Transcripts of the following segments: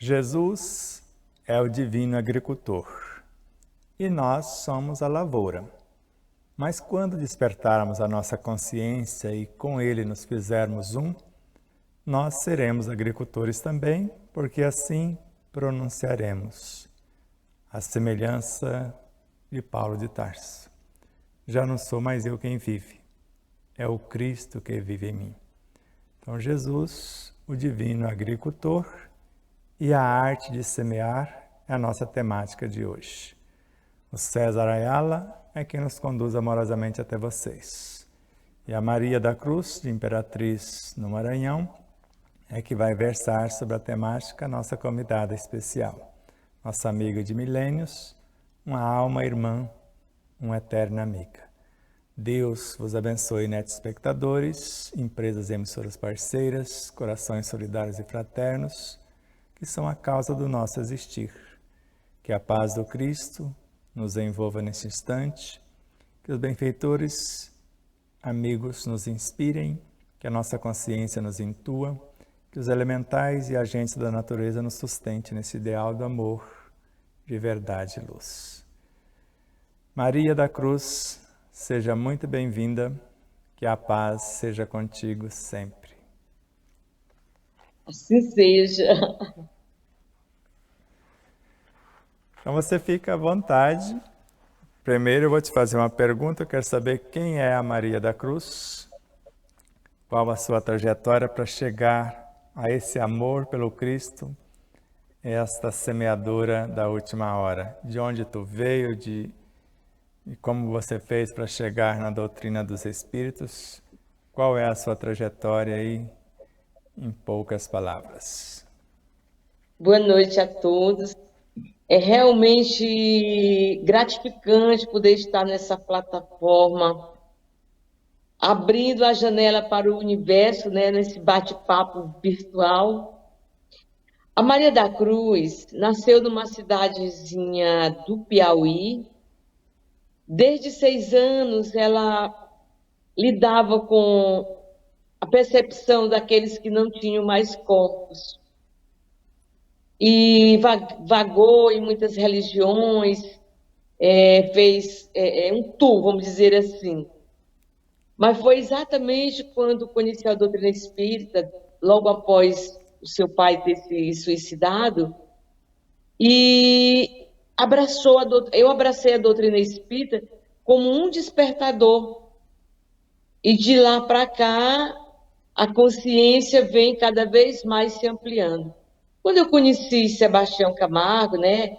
Jesus é o divino agricultor e nós somos a lavoura. Mas quando despertarmos a nossa consciência e com ele nos fizermos um, nós seremos agricultores também, porque assim pronunciaremos a semelhança de Paulo de Tarso. Já não sou mais eu quem vive, é o Cristo que vive em mim. Então Jesus, o divino agricultor, e a arte de semear é a nossa temática de hoje. O César Ayala é quem nos conduz amorosamente até vocês. E a Maria da Cruz, de Imperatriz no Maranhão, é que vai versar sobre a temática nossa convidada especial, nossa amiga de milênios, uma alma irmã, uma eterna amiga. Deus vos abençoe, netos espectadores, empresas e emissoras parceiras, corações solidários e fraternos, que são a causa do nosso existir. Que a paz do Cristo nos envolva neste instante, que os benfeitores, amigos, nos inspirem, que a nossa consciência nos intua, que os elementais e agentes da natureza nos sustentem nesse ideal do amor, de verdade e luz. Maria da Cruz, seja muito bem-vinda, que a paz seja contigo sempre. Assim seja. Então você fica à vontade. Primeiro eu vou te fazer uma pergunta, eu quero saber quem é a Maria da Cruz, qual a sua trajetória para chegar a esse amor pelo Cristo, esta semeadora da última hora. De onde tu veio, e como você fez para chegar na doutrina dos Espíritos, qual é a sua trajetória aí, em poucas palavras. Boa noite a todos. É realmente gratificante poder estar nessa plataforma, abrindo a janela para o universo, né, nesse bate-papo virtual. A Maria da Cruz nasceu numa cidadezinha do Piauí. Desde 6 anos, ela lidava com a percepção daqueles que não tinham mais corpos. E vagou em muitas religiões, fez um tour, vamos dizer assim. Mas foi exatamente quando conheceu a doutrina espírita, logo após o seu pai ter se suicidado, e eu abracei a doutrina espírita como um despertador. E de lá para cá, a consciência vem cada vez mais se ampliando. Quando eu conheci Sebastião Camargo, né,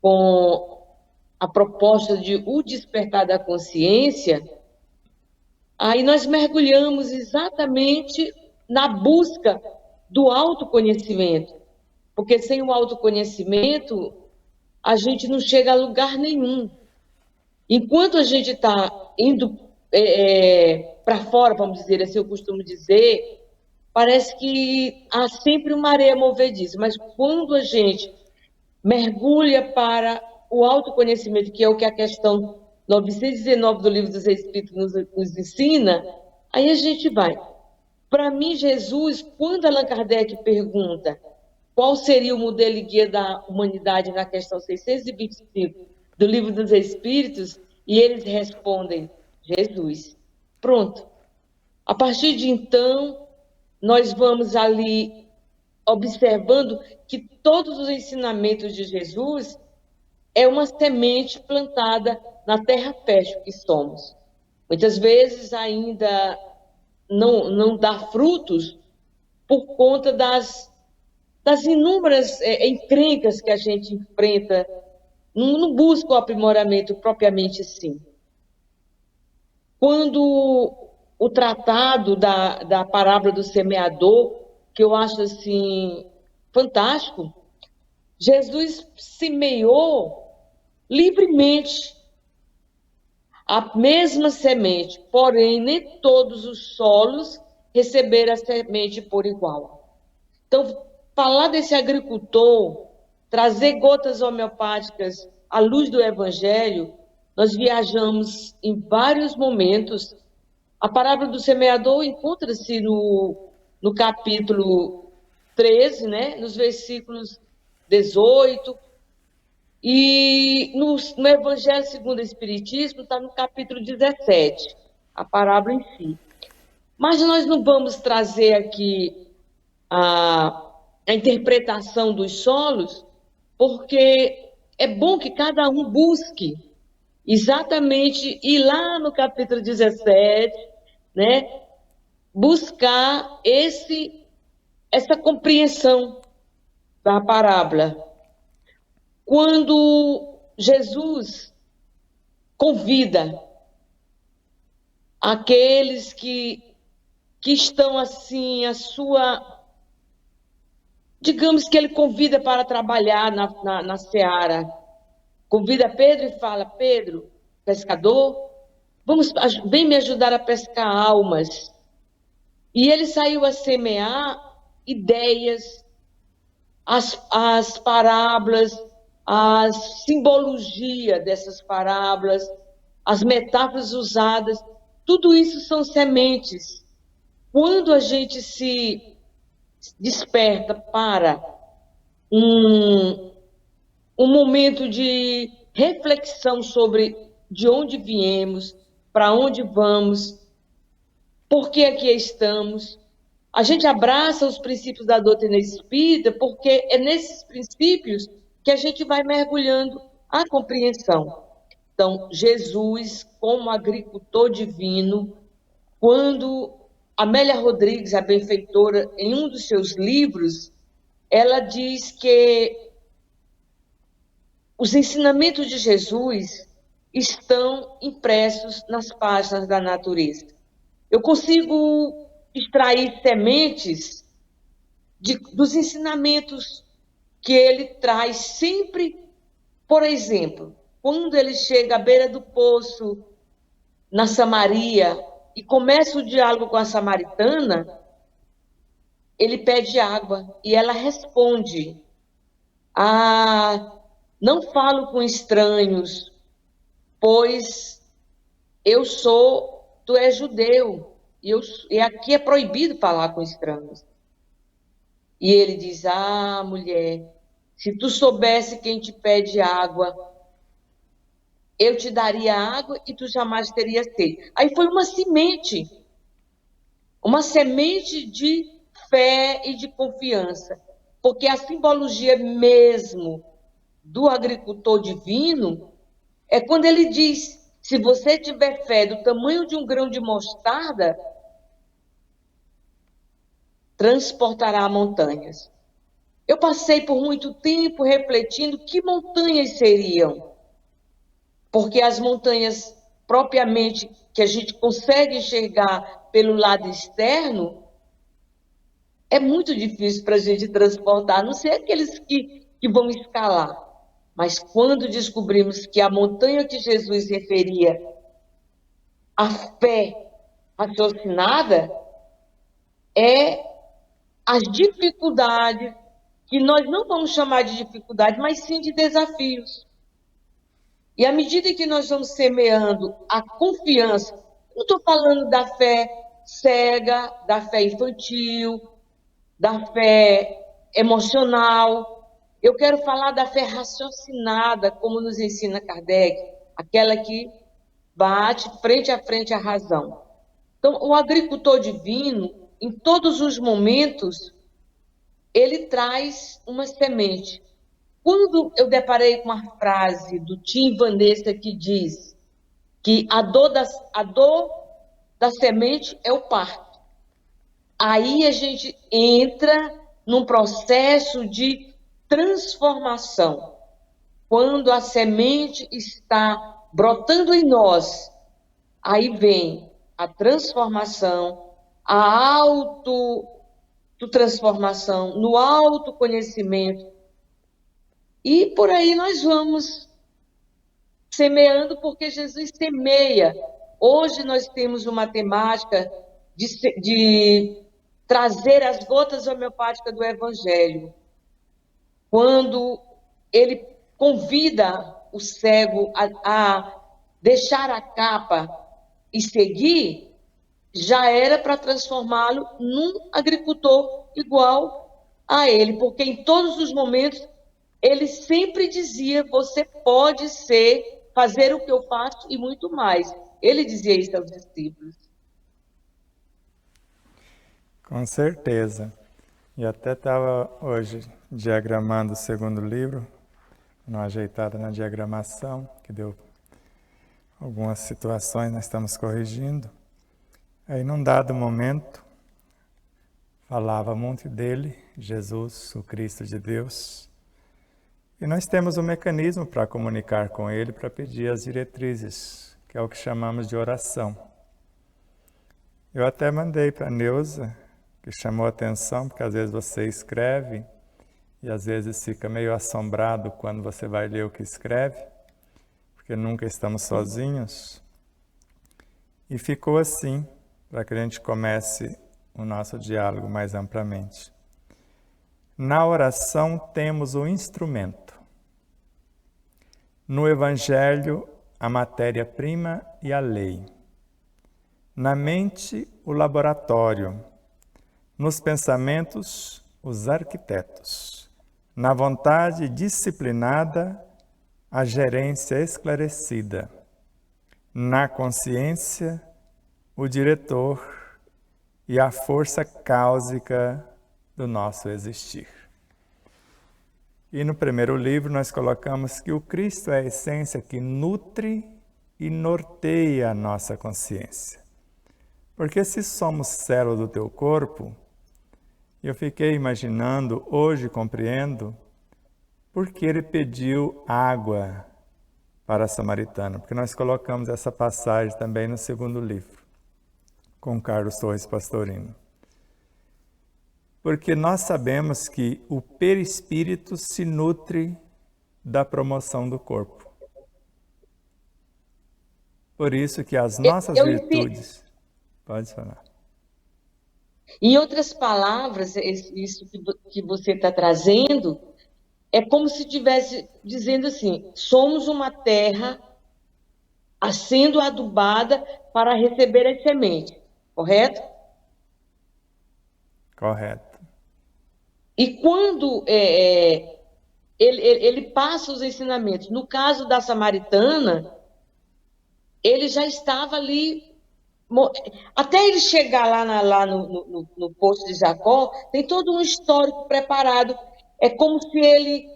com a proposta de O Despertar da Consciência, aí nós mergulhamos exatamente na busca do autoconhecimento. Porque sem o autoconhecimento, a gente não chega a lugar nenhum. Enquanto a gente está indo para fora, vamos dizer assim, eu costumo dizer, parece que há sempre uma areia movediça, mas quando a gente mergulha para o autoconhecimento, que é o que a questão 919 do Livro dos Espíritos nos ensina, aí a gente vai. Para mim, Jesus, quando Allan Kardec pergunta qual seria o modelo e guia da humanidade na questão 625 do Livro dos Espíritos, e eles respondem, Jesus. Pronto. A partir de então, nós vamos ali observando que todos os ensinamentos de Jesus é uma semente plantada na terra fértil que somos. Muitas vezes ainda não dá frutos por conta das inúmeras encrencas que a gente enfrenta, não busca o aprimoramento propriamente sim. Quando o tratado da parábola do semeador, que eu acho assim fantástico, Jesus semeou livremente a mesma semente, porém nem todos os solos receberam a semente por igual. Então, falar desse agricultor, trazer gotas homeopáticas à luz do Evangelho, nós viajamos em vários momentos. A parábola do semeador encontra-se no capítulo 13, né? Nos versículos 18. E no Evangelho segundo o Espiritismo está no capítulo 17, a parábola em si. Mas nós não vamos trazer aqui a interpretação dos solos, porque é bom que cada um busque exatamente ir lá no capítulo 17, né? Buscar essa compreensão da parábola. Quando Jesus convida aqueles que estão assim, digamos que ele convida para trabalhar na seara, convida Pedro e fala: Pedro, pescador, vem me ajudar a pescar almas. E ele saiu a semear ideias, as parábolas, a simbologia dessas parábolas, as metáforas usadas, tudo isso são sementes. Quando a gente se desperta para um momento de reflexão sobre de onde viemos, para onde vamos, por que aqui estamos, a gente abraça os princípios da doutrina espírita, porque é nesses princípios que a gente vai mergulhando a compreensão. Então, Jesus, como agricultor divino, quando Amélia Rodrigues, a benfeitora, em um dos seus livros, ela diz que os ensinamentos de Jesus estão impressos nas páginas da natureza. Eu consigo extrair sementes dos ensinamentos que ele traz sempre. Por exemplo, quando ele chega à beira do poço, na Samaria, e começa o diálogo com a samaritana, ele pede água e ela responde: não falo com estranhos, pois tu és judeu, e aqui é proibido falar com estranhos. E ele diz: mulher, se tu soubesse quem te pede água, eu te daria água e tu jamais terias sede. Aí foi uma semente de fé e de confiança, porque a simbologia mesmo do agricultor divino é quando ele diz: se você tiver fé do tamanho de um grão de mostarda, transportará montanhas. Eu passei por muito tempo refletindo que montanhas seriam, porque as montanhas propriamente que a gente consegue enxergar pelo lado externo, é muito difícil para a gente transportar, a não ser aqueles que vão escalar. Mas quando descobrimos que a montanha que Jesus referia, a fé raciocinada, é as dificuldades, que nós não vamos chamar de dificuldade, mas sim de desafios. E à medida que nós vamos semeando a confiança, não estou falando da fé cega, da fé infantil, da fé emocional. Eu quero falar da fé raciocinada, como nos ensina Kardec, aquela que bate frente a frente à razão. Então, o agricultor divino, em todos os momentos, ele traz uma semente. Quando eu deparei com uma frase do Tim Vanessa que diz que a dor da semente é o parto, aí a gente entra num processo de transformação. Quando a semente está brotando em nós, aí vem a transformação, a autotransformação, no autoconhecimento. E por aí nós vamos semeando, porque Jesus semeia. Hoje nós temos uma temática de trazer as gotas homeopáticas do Evangelho. Quando ele convida o cego a deixar a capa e seguir, já era para transformá-lo num agricultor igual a ele, porque em todos os momentos ele sempre dizia: você pode fazer o que eu faço e muito mais. Ele dizia isso aos discípulos. Com certeza. E até estava hoje diagramando o segundo livro, uma ajeitada na diagramação, que deu algumas situações, nós estamos corrigindo. Aí, num dado momento, falava muito dele, Jesus, o Cristo de Deus. E nós temos um mecanismo para comunicar com ele, para pedir as diretrizes, que é o que chamamos de oração. Eu até mandei para a Neuza, que chamou a atenção, porque às vezes você escreve e às vezes fica meio assombrado quando você vai ler o que escreve, porque nunca estamos sozinhos. E ficou assim, para que a gente comece o nosso diálogo mais amplamente. Na oração temos o instrumento. No Evangelho, a matéria-prima e a lei. Na mente, o laboratório. Nos pensamentos, os arquitetos. Na vontade disciplinada, a gerência esclarecida. Na consciência, o diretor e a força cáusica do nosso existir. E no primeiro livro nós colocamos que o Cristo é a essência que nutre e norteia a nossa consciência. Porque se somos célula do teu corpo, eu fiquei imaginando, hoje compreendo, por que ele pediu água para a samaritana. Porque nós colocamos essa passagem também no segundo livro, com Carlos Torres Pastorino. Porque nós sabemos que o perispírito se nutre da promoção do corpo. Por isso que as nossas virtudes... Pode falar. Em outras palavras, isso que você está trazendo é como se estivesse dizendo assim: somos uma terra sendo adubada para receber as sementes, correto? Correto. E quando ele passa os ensinamentos, no caso da samaritana, ele já estava ali. Até ele chegar lá no poço de Jacó, tem todo um histórico preparado. É como se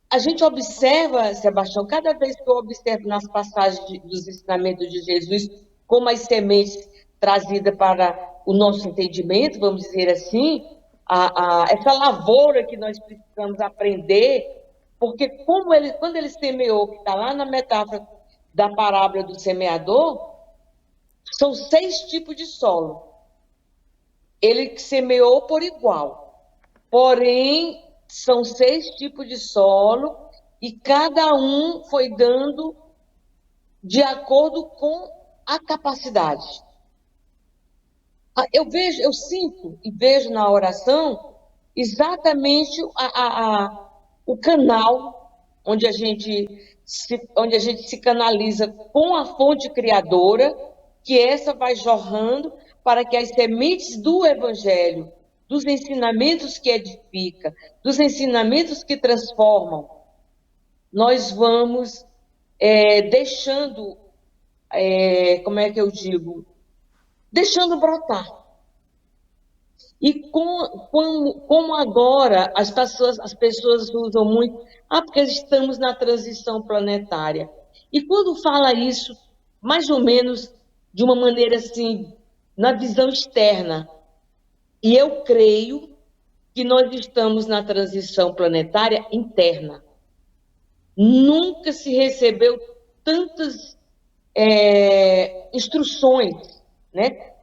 a gente observa, Sebastião, cada vez que eu observo nas passagens dos ensinamentos de Jesus, como as sementes trazidas para o nosso entendimento, vamos dizer assim, essa lavoura que nós precisamos aprender, porque quando ele semeou, que está lá na metáfora da parábola do semeador, são 6 tipos de solo. Ele semeou por igual. Porém, são 6 tipos de solo e cada um foi dando de acordo com a capacidade. Eu sinto e vejo na oração exatamente o canal onde a gente se canaliza com a fonte criadora, que essa vai jorrando para que as sementes do Evangelho, dos ensinamentos que edificam, dos ensinamentos que transformam, nós vamos deixando, como é que eu digo? Deixando brotar. E como agora as pessoas usam muito, porque estamos na transição planetária. E quando fala isso, mais ou menos de uma maneira assim, na visão externa. E eu creio que nós estamos na transição planetária interna. Nunca se recebeu tantas instruções, né?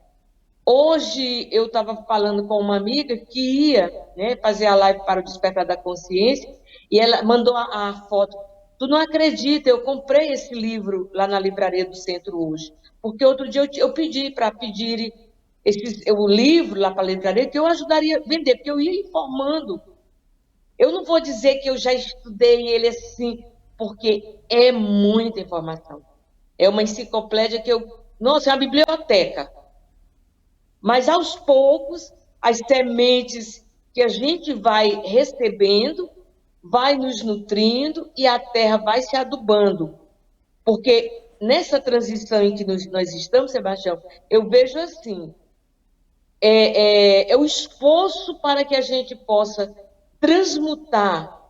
Hoje eu estava falando com uma amiga que ia, né, fazer a live para o Despertar da Consciência, e ela mandou a foto. Tu não acredita, eu comprei esse livro lá na livraria do centro hoje. Porque outro dia eu pedi para pedirem o livro lá para a livraria, que eu ajudaria a vender, porque eu ia informando. Eu não vou dizer que eu já estudei ele assim, porque é muita informação. É uma enciclopédia nossa, é uma biblioteca. Mas aos poucos, as sementes que a gente vai recebendo, vai nos nutrindo e a terra vai se adubando. Porque nessa transição em que nós estamos, Sebastião, eu vejo assim, é o esforço para que a gente possa transmutar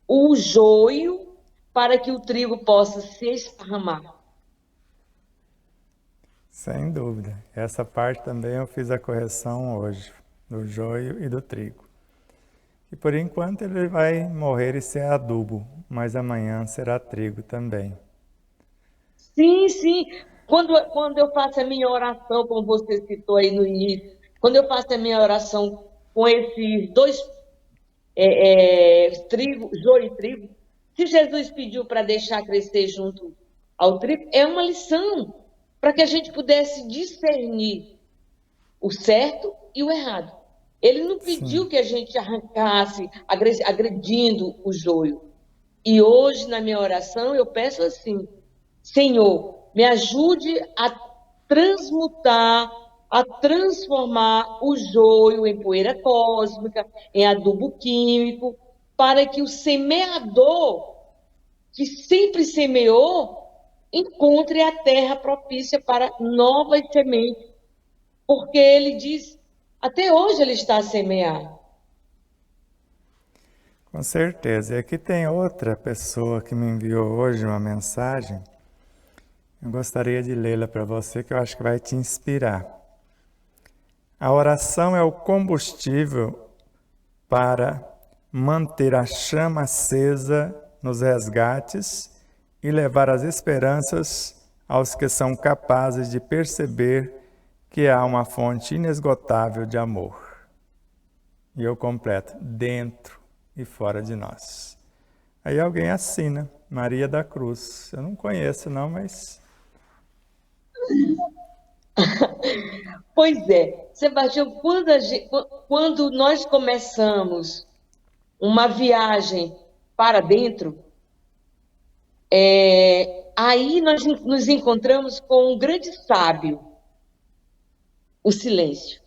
o joio para que o trigo possa se esparramar. Sem dúvida. Essa parte também eu fiz a correção hoje, do joio e do trigo. E por enquanto ele vai morrer e ser adubo, mas amanhã será trigo também. Sim, sim. Quando eu faço a minha oração, como você citou aí no início, quando eu faço a minha oração com esses dois trigo, joio e trigo, se Jesus pediu para deixar crescer junto ao trigo, é uma lição para que a gente pudesse discernir o certo e o errado. Ele não pediu Sim, que a gente arrancasse agredindo o joio. E hoje, na minha oração, eu peço assim: Senhor, me ajude a transmutar, a transformar o joio em poeira cósmica, em adubo químico, para que o semeador, que sempre semeou, encontre a terra propícia para novas sementes. Porque ele diz, até hoje ele está a semear. com certeza. E aqui tem outra pessoa que me enviou hoje uma mensagem. Eu gostaria de lê-la para você, que eu acho que vai te inspirar. A oração é o combustível para manter a chama acesa nos resgates e levar as esperanças aos que são capazes de perceber que há uma fonte inesgotável de amor. E eu completo, dentro e fora de nós. Aí alguém assina, Maria da Cruz. Eu não conheço não, mas... Pois é, Sebastião, quando nós começamos uma viagem para dentro, aí nós nos encontramos com um grande sábio, o silêncio.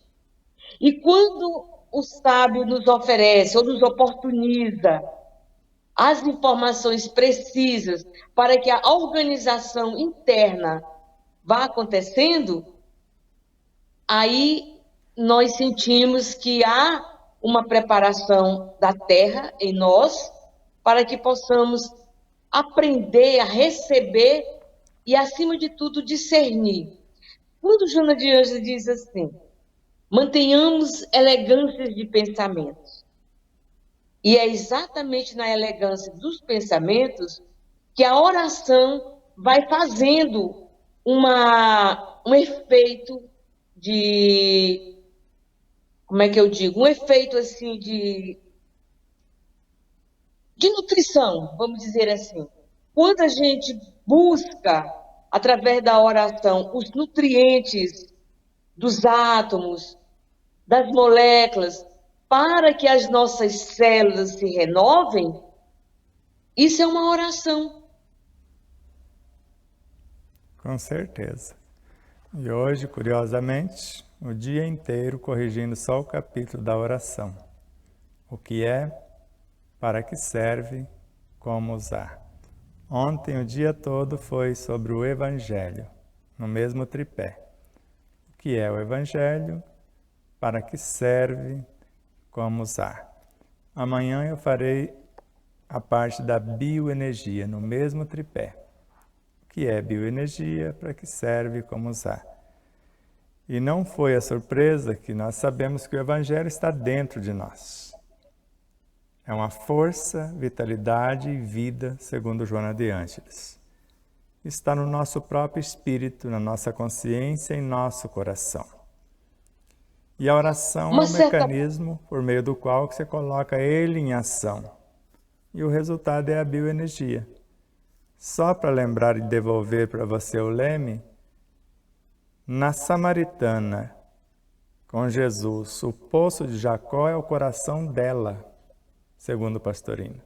E quando o sábio nos oferece ou nos oportuniza as informações precisas para que a organização interna vá acontecendo, aí nós sentimos que há uma preparação da terra em nós para que possamos aprender a receber e, acima de tudo, discernir. Quando Joana de Anjos diz assim, mantenhamos elegâncias de pensamentos. E é exatamente na elegância dos pensamentos que a oração vai fazendo um efeito de, como é que eu digo? Um efeito assim de nutrição, vamos dizer assim. Quando a gente busca, através da oração, os nutrientes dos átomos, das moléculas, para que as nossas células se renovem, isso é uma oração. Com certeza. E hoje, curiosamente, o dia inteiro corrigindo só o capítulo da oração. O que é, para que serve, como usar. Ontem o dia todo foi sobre o Evangelho, no mesmo tripé. O que é o Evangelho, para que serve, como usar. Amanhã eu farei a parte da bioenergia, no mesmo tripé. O que é bioenergia, para que serve, como usar. E não foi a surpresa que nós sabemos que o Evangelho está dentro de nós. É uma força, vitalidade e vida, segundo Joana de Ângeles. Está no nosso próprio espírito, na nossa consciência e em nosso coração. E a oração é um mecanismo por meio do qual você coloca ele em ação. E o resultado é a bioenergia. Só para lembrar e devolver para você o leme, na Samaritana, com Jesus, o poço de Jacó é o coração dela, segundo o Pastorino.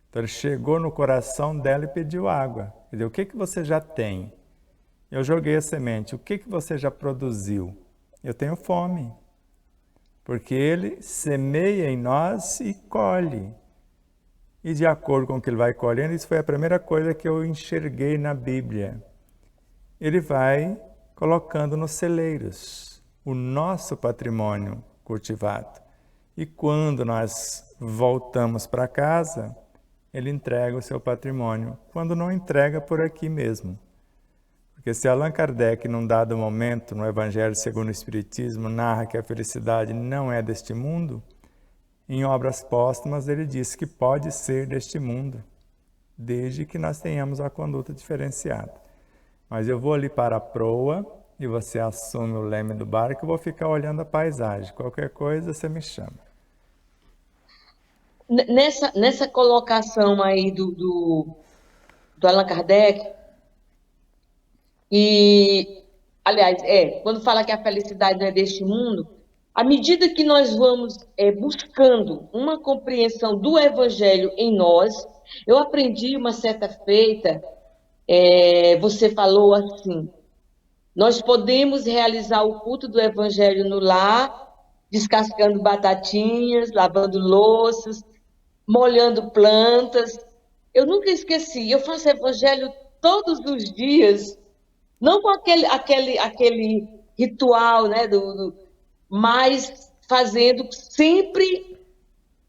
Então ele chegou no coração dela e pediu água. Ele disse, o que você já tem? Eu joguei a semente. O que você já produziu? Eu tenho fome. porque ele semeia em nós e colhe. E de acordo com o que ele vai colhendo, isso foi a primeira coisa que eu enxerguei na Bíblia. Ele vai colocando nos celeiros o nosso patrimônio cultivado. E quando nós voltamos para casa, ele entrega o seu patrimônio. Quando não entrega, por aqui mesmo. Porque se Allan Kardec, num dado momento, no Evangelho segundo o Espiritismo, narra que a felicidade não é deste mundo, em obras póstumas ele diz que pode ser deste mundo, desde que nós tenhamos a conduta diferenciada. Mas eu vou ali para a proa e você assume o leme do barco e eu vou ficar olhando a paisagem. Qualquer coisa você me chama. Nessa colocação aí do Allan Kardec, e, aliás, quando fala que a felicidade não é deste mundo, à medida que nós vamos buscando uma compreensão do Evangelho em nós, eu aprendi uma certa feita, você falou assim, nós podemos realizar o culto do Evangelho no lar, descascando batatinhas, lavando louças, molhando plantas. Eu nunca esqueci, eu faço Evangelho todos os dias, não com aquele ritual, né, mas fazendo sempre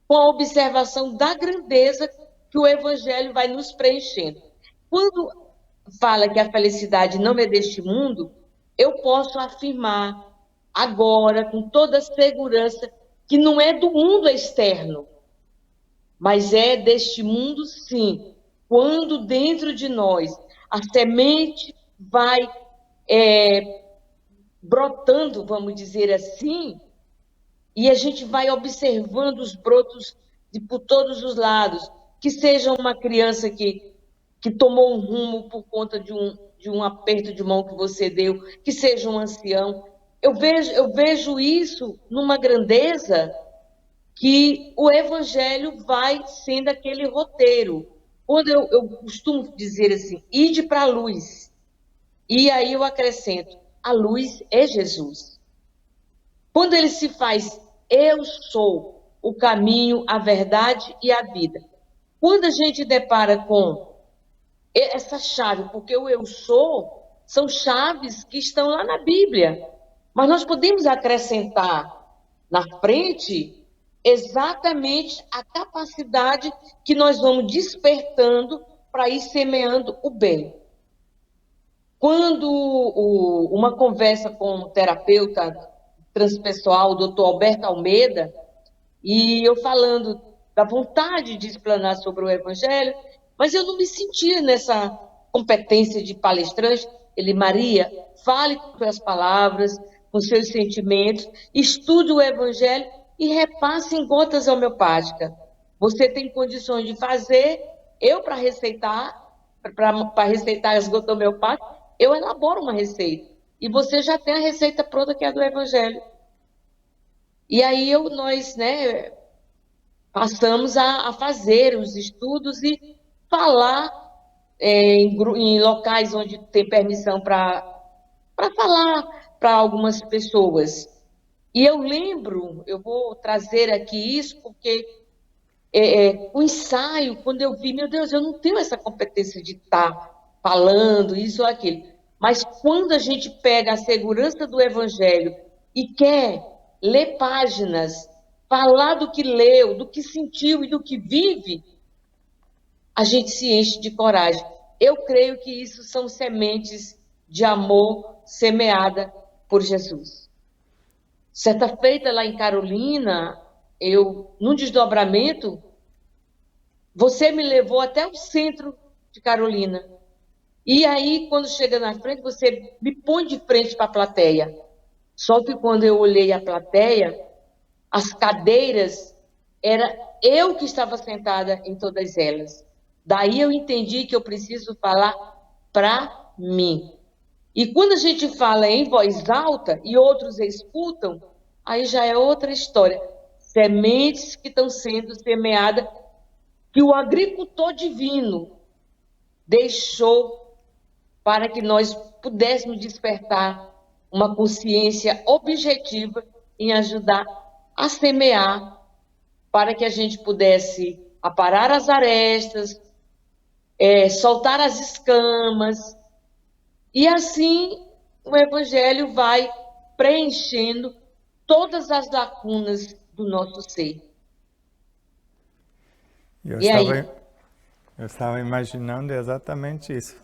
com a observação da grandeza que o Evangelho vai nos preenchendo. Quando fala que a felicidade não é deste mundo, eu posso afirmar agora, com toda segurança, que não é do mundo externo, mas é deste mundo, sim. Quando dentro de nós a semente vai brotando, vamos dizer assim, e a gente vai observando os brotos por todos os lados, que seja uma criança que tomou um rumo por conta de um aperto de mão que você deu, que seja um ancião. Eu vejo isso numa grandeza que o Evangelho vai sendo aquele roteiro. Quando eu costumo dizer assim, ide para a luz. E aí eu acrescento, a luz é Jesus. Quando ele se faz, eu sou o caminho, a verdade e a vida. Quando a gente depara com essa chave, porque o eu sou, são chaves que estão lá na Bíblia. Mas nós podemos acrescentar na frente exatamente a capacidade que nós vamos despertando para ir semeando o bem. Quando uma conversa com um terapeuta transpessoal, o doutor Alberto Almeida, e eu falando da vontade de explanar sobre o Evangelho, mas eu não me sentia nessa competência de palestrante. Ele, Maria, fale com suas palavras, com seus sentimentos, estude o Evangelho e repasse em gotas homeopáticas. Você tem condições de fazer, eu para receitar as gotas homeopáticas, eu elaboro uma receita. E você já tem a receita pronta, que é a do Evangelho. E aí nós, né, passamos a fazer os estudos e falar em locais onde tem permissão para falar para algumas pessoas. E eu lembro, eu vou trazer aqui isso, porque o ensaio, quando eu vi, meu Deus, eu não tenho essa competência de estar falando isso ou aquilo. Mas quando a gente pega a segurança do Evangelho e quer ler páginas, falar do que leu, do que sentiu e do que vive, a gente se enche de coragem. Eu creio que isso são sementes de amor semeada por Jesus. Certa feita lá em Carolina, num desdobramento, você me levou até o centro de Carolina. E aí, quando chega na frente, você me põe de frente para a plateia. Só que quando eu olhei a plateia, as cadeiras, era eu que estava sentada em todas elas. Daí eu entendi que eu preciso falar para mim. E quando a gente fala em voz alta e outros escutam, aí já é outra história. Sementes que estão sendo semeadas, que o agricultor divino deixou para que nós pudéssemos despertar uma consciência objetiva em ajudar a semear para que a gente pudesse aparar as arestas, soltar as escamas, e assim o Evangelho vai preenchendo todas as lacunas do nosso ser. Eu E aí? estava imaginando exatamente isso.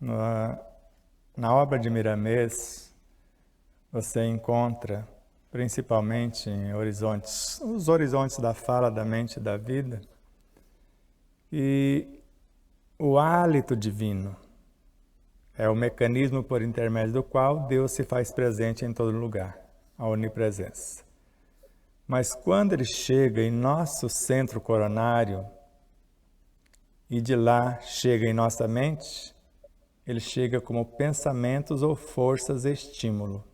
Na obra de Miramês, você encontra, principalmente em os horizontes da fala, da mente e da vida, e o hálito divino é o mecanismo por intermédio do qual Deus se faz presente em todo lugar, a onipresença. Mas quando ele chega em nosso centro coronário e de lá chega em nossa mente, ele chega como pensamentos ou forças estímulo.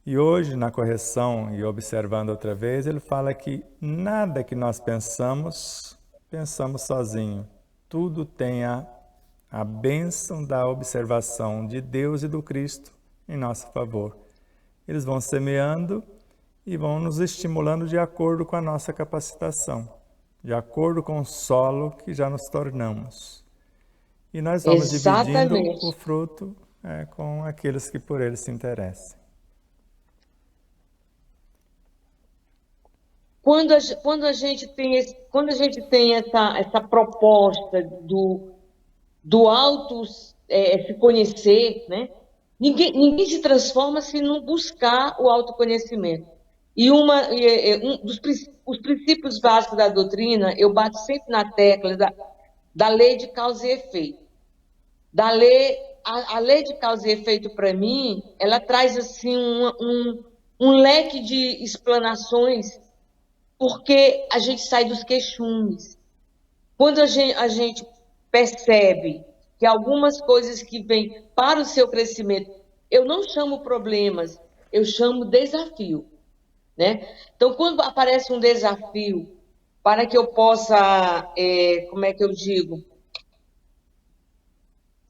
E hoje, na correção e observando outra vez, ele fala que nada que nós pensamos sozinho. Tudo tem a bênção da observação de Deus e do Cristo em nosso favor. Eles vão semeando e vão nos estimulando de acordo com a nossa capacitação, de acordo com o solo que já nos tornamos. E nós vamos dividindo o fruto com aqueles que por ele se interessam. Quando a gente tem essa proposta do auto se conhecer, né? Ninguém se transforma se não buscar o autoconhecimento. E os princípios básicos da doutrina, eu bato sempre na tecla da lei de causa e efeito. A lei de causa e efeito, para mim, ela traz assim um leque de explanações, porque a gente sai dos queixumes. Quando a gente percebe que algumas coisas que vêm para o seu crescimento, eu não chamo problemas, eu chamo desafio, né? Então, quando aparece um desafio para que eu possa, como é que eu digo,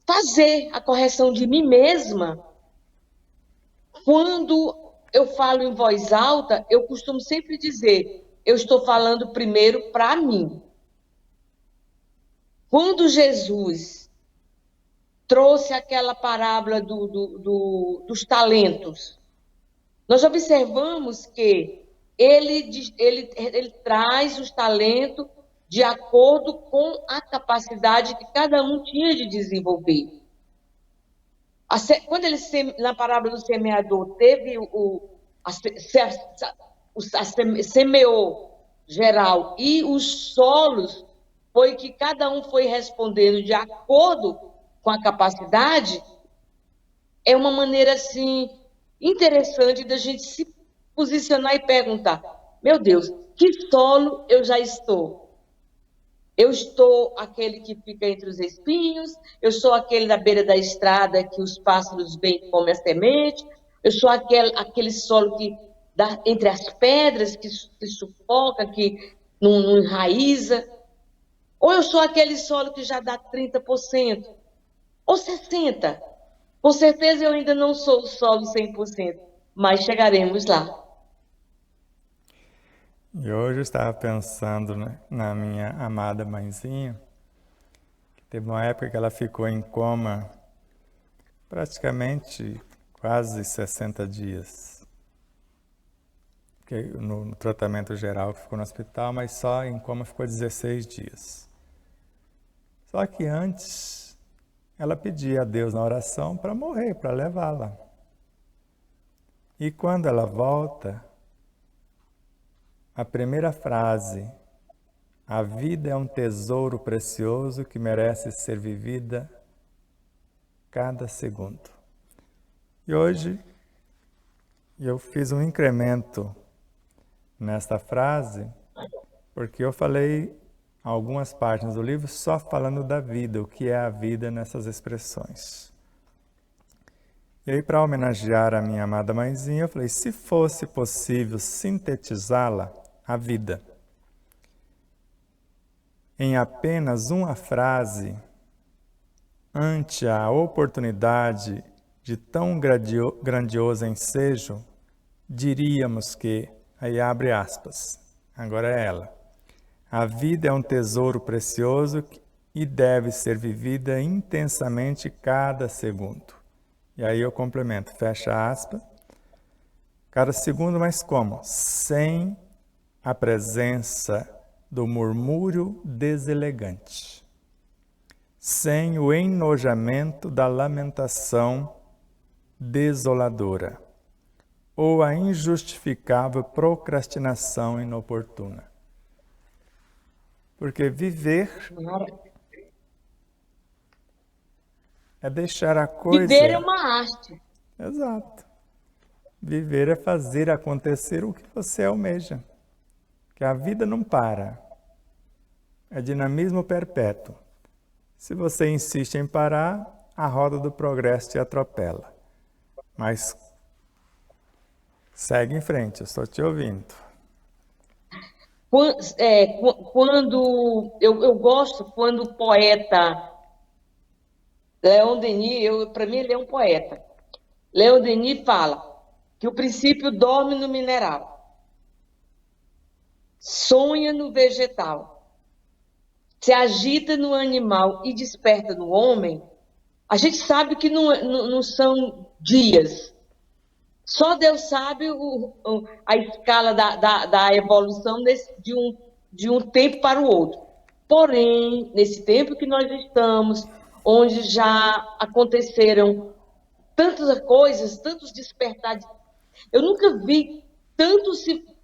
fazer a correção de mim mesma, quando eu falo em voz alta, eu costumo sempre dizer, eu estou falando primeiro para mim. Quando Jesus trouxe aquela parábola dos talentos, nós observamos que ele traz os talentos de acordo com a capacidade que cada um tinha de desenvolver. Quando ele, na parábola do semeador, teve semeou geral e os solos, foi que cada um foi respondendo de acordo com a capacidade, é uma maneira assim interessante da gente se posicionar e perguntar, meu Deus, que solo eu já estou? Eu estou aquele que fica entre os espinhos, eu sou aquele na beira da estrada que os pássaros vêm e comem a semente, eu sou aquele solo que dá entre as pedras, que sufoca, que não enraiza, ou eu sou aquele solo que já dá 30%, ou 60%. Com certeza eu ainda não sou o solo 100%, mas chegaremos lá. E hoje eu estava pensando, né, na minha amada mãezinha, que teve uma época que ela ficou em coma praticamente quase 60 dias. No tratamento geral que ficou no hospital, mas só em coma ficou 16 dias. Só que antes, ela pedia a Deus na oração para morrer, para levá-la. E quando ela volta, a primeira frase, a vida é um tesouro precioso que merece ser vivida cada segundo. E hoje eu fiz um incremento nesta frase, porque eu falei algumas páginas do livro só falando da vida, o que é a vida nessas expressões. E aí, para homenagear a minha amada mãezinha, eu falei, se fosse possível sintetizá-la, a vida, em apenas uma frase, ante a oportunidade de tão grandioso ensejo, diríamos que, aí abre aspas, agora é ela, a vida é um tesouro precioso e deve ser vivida intensamente cada segundo. E aí eu complemento, fecha aspas, cada segundo, mas como? Sem a presença do murmúrio deselegante, sem o enojamento da lamentação desoladora ou a injustificável procrastinação inoportuna. Porque viver é deixar a coisa... Viver é uma arte. Exato. Viver é fazer acontecer o que você almeja. Que a vida não para. É dinamismo perpétuo. Se você insiste em parar, a roda do progresso te atropela. Mas segue em frente, eu estou te ouvindo. Quando eu gosto quando o poeta Leon Denis, para mim ele é um poeta. Leon Denis fala que o princípio dorme no mineral, sonha no vegetal, se agita no animal e desperta no homem. A gente sabe que não são dias. Só Deus sabe a escala da evolução de um tempo para o outro. Porém, nesse tempo que nós estamos, onde já aconteceram tantas coisas, tantos despertares, eu nunca vi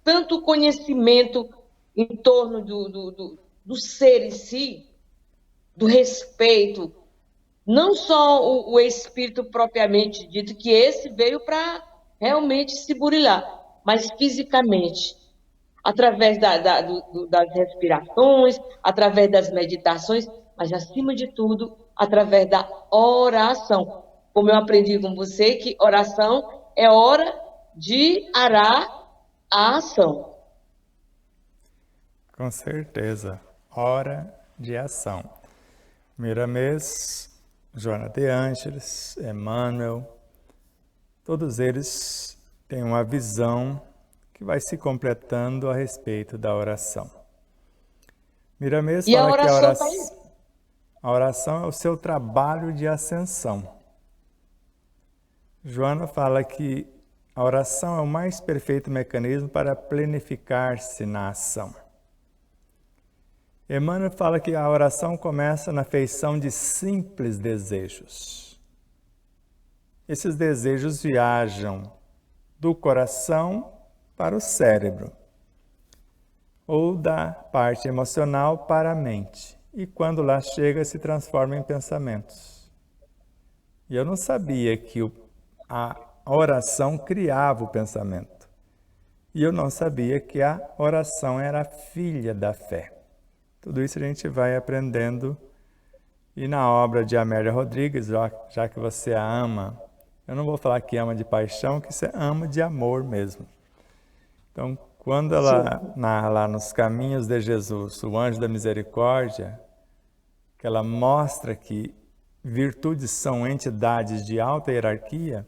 tanto conhecimento em torno do ser em si, do respeito, não só o espírito propriamente dito, que esse veio para realmente se burilar, mas fisicamente, através das respirações, através das meditações, mas acima de tudo, através da oração. Como eu aprendi com você, que oração é hora de arar a ação. Com certeza, hora de ação. Miramês, Joana de Ângeles, Emmanuel, todos eles têm uma visão que vai se completando a respeito da oração. Miramês fala que a oração é o seu trabalho de ascensão. Joana fala que a oração é o mais perfeito mecanismo para planificar-se na ação. Emmanuel fala que a oração começa na feição de simples desejos. Esses desejos viajam do coração para o cérebro, ou da parte emocional para a mente, e quando lá chega se transforma em pensamentos. E eu não sabia que a oração criava o pensamento. E eu não sabia que a oração era filha da fé. Tudo isso a gente vai aprendendo. E na obra de Amélia Rodrigues, já que você a ama, eu não vou falar que ama de paixão, que você ama de amor mesmo. Então, quando ela narra lá nos Caminhos de Jesus, o Anjo da Misericórdia, que ela mostra que virtudes são entidades de alta hierarquia,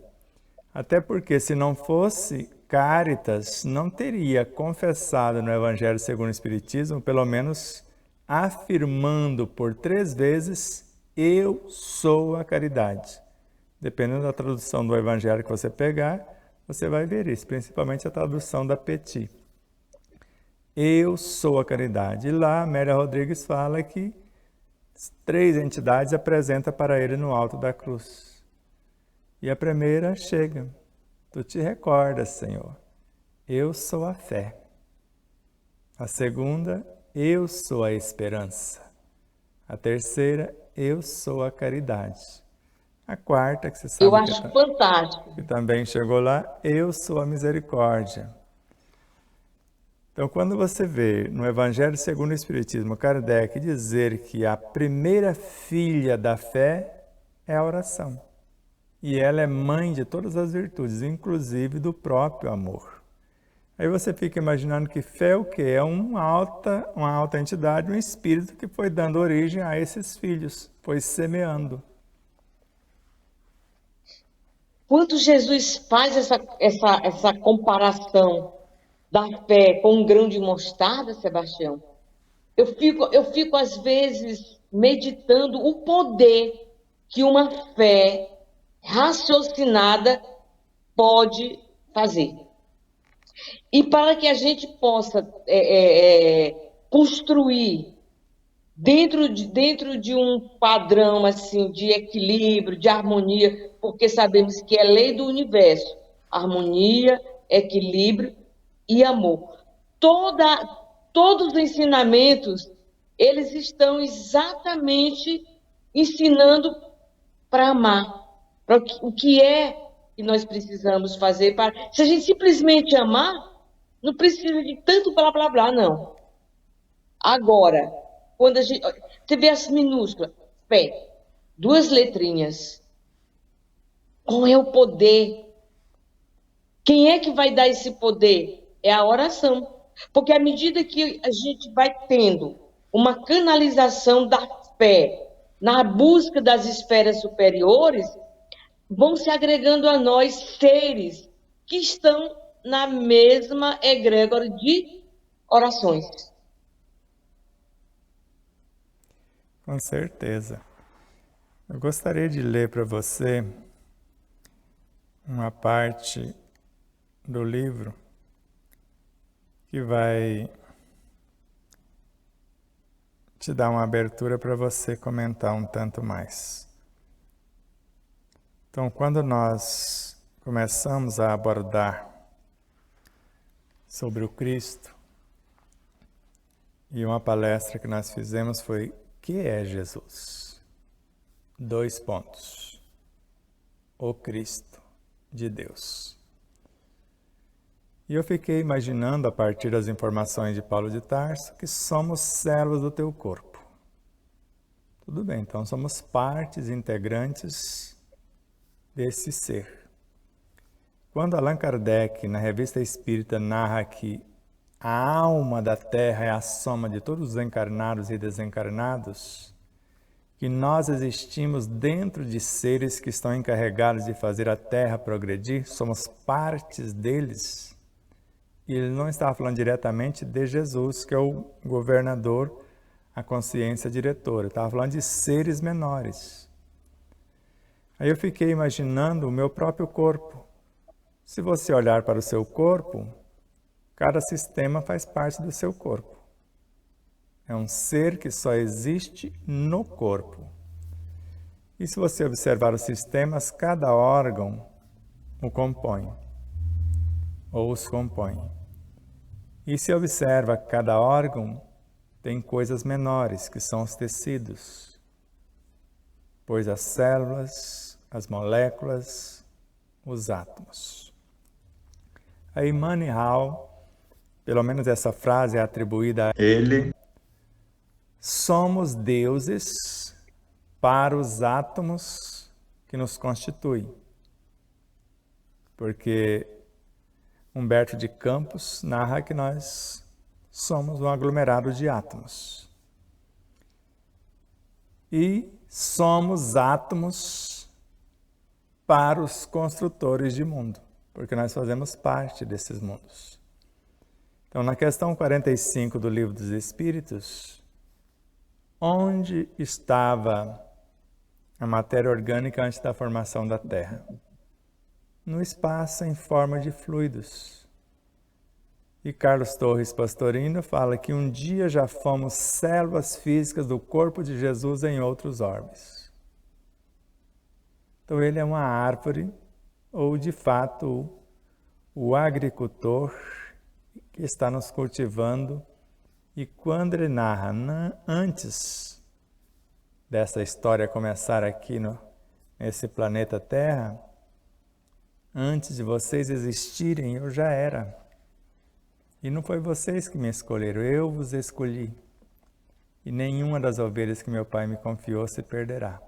até porque se não fosse Cáritas, não teria confessado no Evangelho segundo o Espiritismo, pelo menos afirmando por 3 vezes, eu sou a caridade. Dependendo da tradução do Evangelho que você pegar, você vai ver isso, principalmente a tradução da Petit. Eu sou a caridade. E lá, Amélia Rodrigues fala que 3 entidades apresenta para ele no alto da cruz. E a primeira chega. Tu te recordas, Senhor, eu sou a fé. A segunda, eu sou a esperança. A terceira, eu sou a caridade. A quarta, que você sabe eu acho fantástico. Que também chegou lá, eu sou a misericórdia. Então, quando você vê no Evangelho segundo o Espiritismo, Kardec dizer que a primeira filha da fé é a oração. E ela é mãe de todas as virtudes, inclusive do próprio amor. Aí você fica imaginando que fé é o quê? É uma alta entidade, um espírito que foi dando origem a esses filhos, foi semeando. quando Jesus faz essa comparação da fé com um grão de mostarda, Sebastião, eu fico às vezes meditando o poder que uma fé raciocinada pode fazer. E para que a gente possa construir dentro de um padrão assim de equilíbrio, de harmonia, porque sabemos que é lei do universo, harmonia, equilíbrio e amor. Todos os ensinamentos, eles estão exatamente ensinando para amar, para o que é que nós precisamos fazer para. Se a gente simplesmente amar, não precisa de tanto blá blá blá, não. Agora, quando a gente. Você vê as minúsculas, fé, 2 letrinhas. Qual é o poder? Quem é que vai dar esse poder? É a oração. Porque à medida que a gente vai tendo uma canalização da fé na busca das esferas superiores, vão se agregando a nós seres que estão na mesma egrégora de orações. Com certeza. Eu gostaria de ler para você uma parte do livro que vai te dar uma abertura para você comentar um tanto mais. Então, quando nós começamos a abordar sobre o Cristo, e uma palestra que nós fizemos foi: o que é Jesus? 2 pontos. O Cristo de Deus. E eu fiquei imaginando, a partir das informações de Paulo de Tarso, que somos células do teu corpo. Tudo bem, então somos partes integrantes desse ser. Quando Allan Kardec, na Revista Espírita, narra que a alma da Terra é a soma de todos os encarnados e desencarnados, que nós existimos dentro de seres que estão encarregados de fazer a Terra progredir, somos partes deles. E ele não estava falando diretamente de Jesus, que é o governador, a consciência diretora. Ele estava falando de seres menores. Aí eu fiquei imaginando o meu próprio corpo. Se você olhar para o seu corpo, cada sistema faz parte do seu corpo. É um ser que só existe no corpo. E se você observar os sistemas, cada órgão o compõe, ou os compõe. E se observa que cada órgão tem coisas menores, que são os tecidos, pois as células, as moléculas, os átomos. A Immanuel Hall, pelo menos essa frase é atribuída a ele: somos deuses para os átomos que nos constituem. Porque Humberto de Campos narra que nós somos um aglomerado de átomos. E somos átomos para os construtores de mundo, porque nós fazemos parte desses mundos. Então, na questão 45 do Livro dos Espíritos, onde estava a matéria orgânica antes da formação da Terra? No espaço em forma de fluidos. E Carlos Torres Pastorino fala que um dia já fomos células físicas do corpo de Jesus em outros orbes. Então ele é uma árvore, ou de fato o agricultor que está nos cultivando. E quando ele narra, antes dessa história começar aqui nesse planeta Terra, antes de vocês existirem, eu já era. E não foi vocês que me escolheram, eu vos escolhi. E nenhuma das ovelhas que meu Pai me confiou se perderá.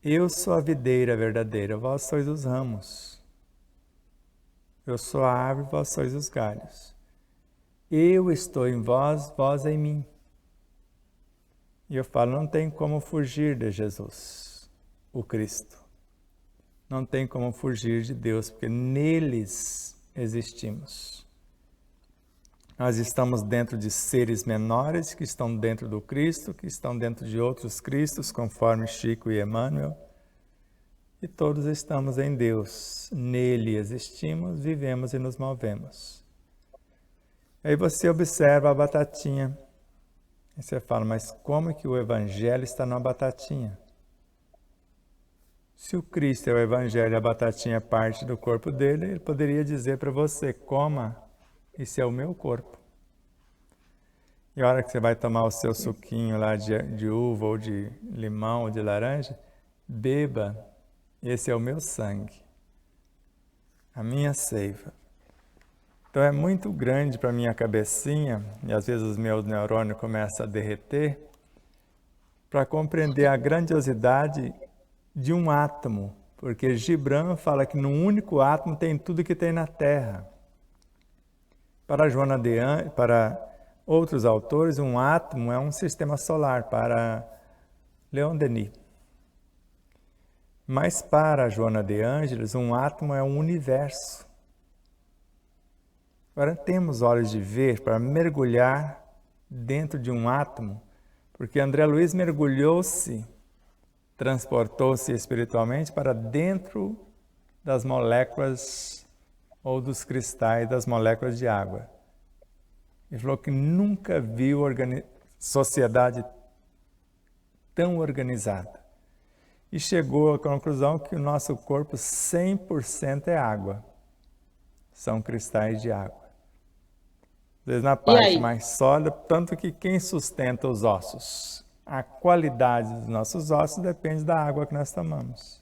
Eu sou a videira verdadeira, vós sois os ramos. Eu sou a árvore, vós sois os galhos. Eu estou em vós, vós em mim. E eu falo, não tem como fugir de Jesus, o Cristo. não tem como fugir de Deus, porque neles existimos. Nós estamos dentro de seres menores que estão dentro do Cristo, que estão dentro de outros Cristos, conforme Chico e Emmanuel, e todos estamos em Deus. Nele existimos, vivemos e nos movemos. Aí você observa a batatinha. E você fala, mas como é que o Evangelho está numa batatinha? Se o Cristo é o Evangelho e a batatinha é parte do corpo dele, ele poderia dizer para você, coma, esse é o meu corpo. E a hora que você vai tomar o seu suquinho lá de uva, ou de limão, ou de laranja, beba, esse é o meu sangue, a minha seiva. Então é muito grande para a minha cabecinha, e às vezes os meus neurônios começam a derreter, para compreender a grandiosidade de um átomo, porque Gibran fala que num único átomo tem tudo que tem na Terra. Para Joana de Ângeles, para outros autores, um átomo é um sistema solar, para Leon Denis. Mas para Joana de Ângeles, um átomo é um universo. Agora temos olhos de ver para mergulhar dentro de um átomo, porque André Luiz mergulhou-se, transportou-se espiritualmente para dentro das moléculas ou dos cristais das moléculas de água. Ele falou que nunca viu sociedade tão organizada. E chegou à conclusão que o nosso corpo 100% é água. São cristais de água. Às vezes na parte mais sólida, tanto que quem sustenta os ossos, a qualidade dos nossos ossos depende da água que nós tomamos.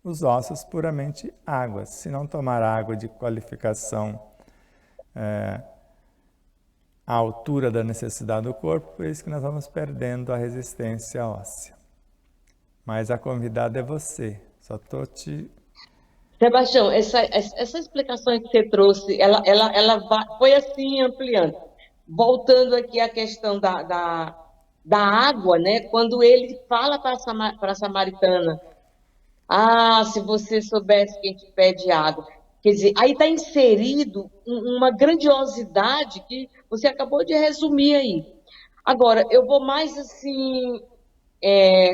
Os ossos, puramente água. Se não tomar água de qualificação à altura da necessidade do corpo, por isso que nós vamos perdendo a resistência óssea. Mas a convidada é você. Só estou te... Sebastião, essa explicação que você trouxe, ela foi assim ampliando. Voltando aqui à questão da água, né? Quando ele fala para a samaritana, se você soubesse quem te pede água. Quer dizer, aí está inserido uma grandiosidade que você acabou de resumir aí. Agora, eu vou mais assim,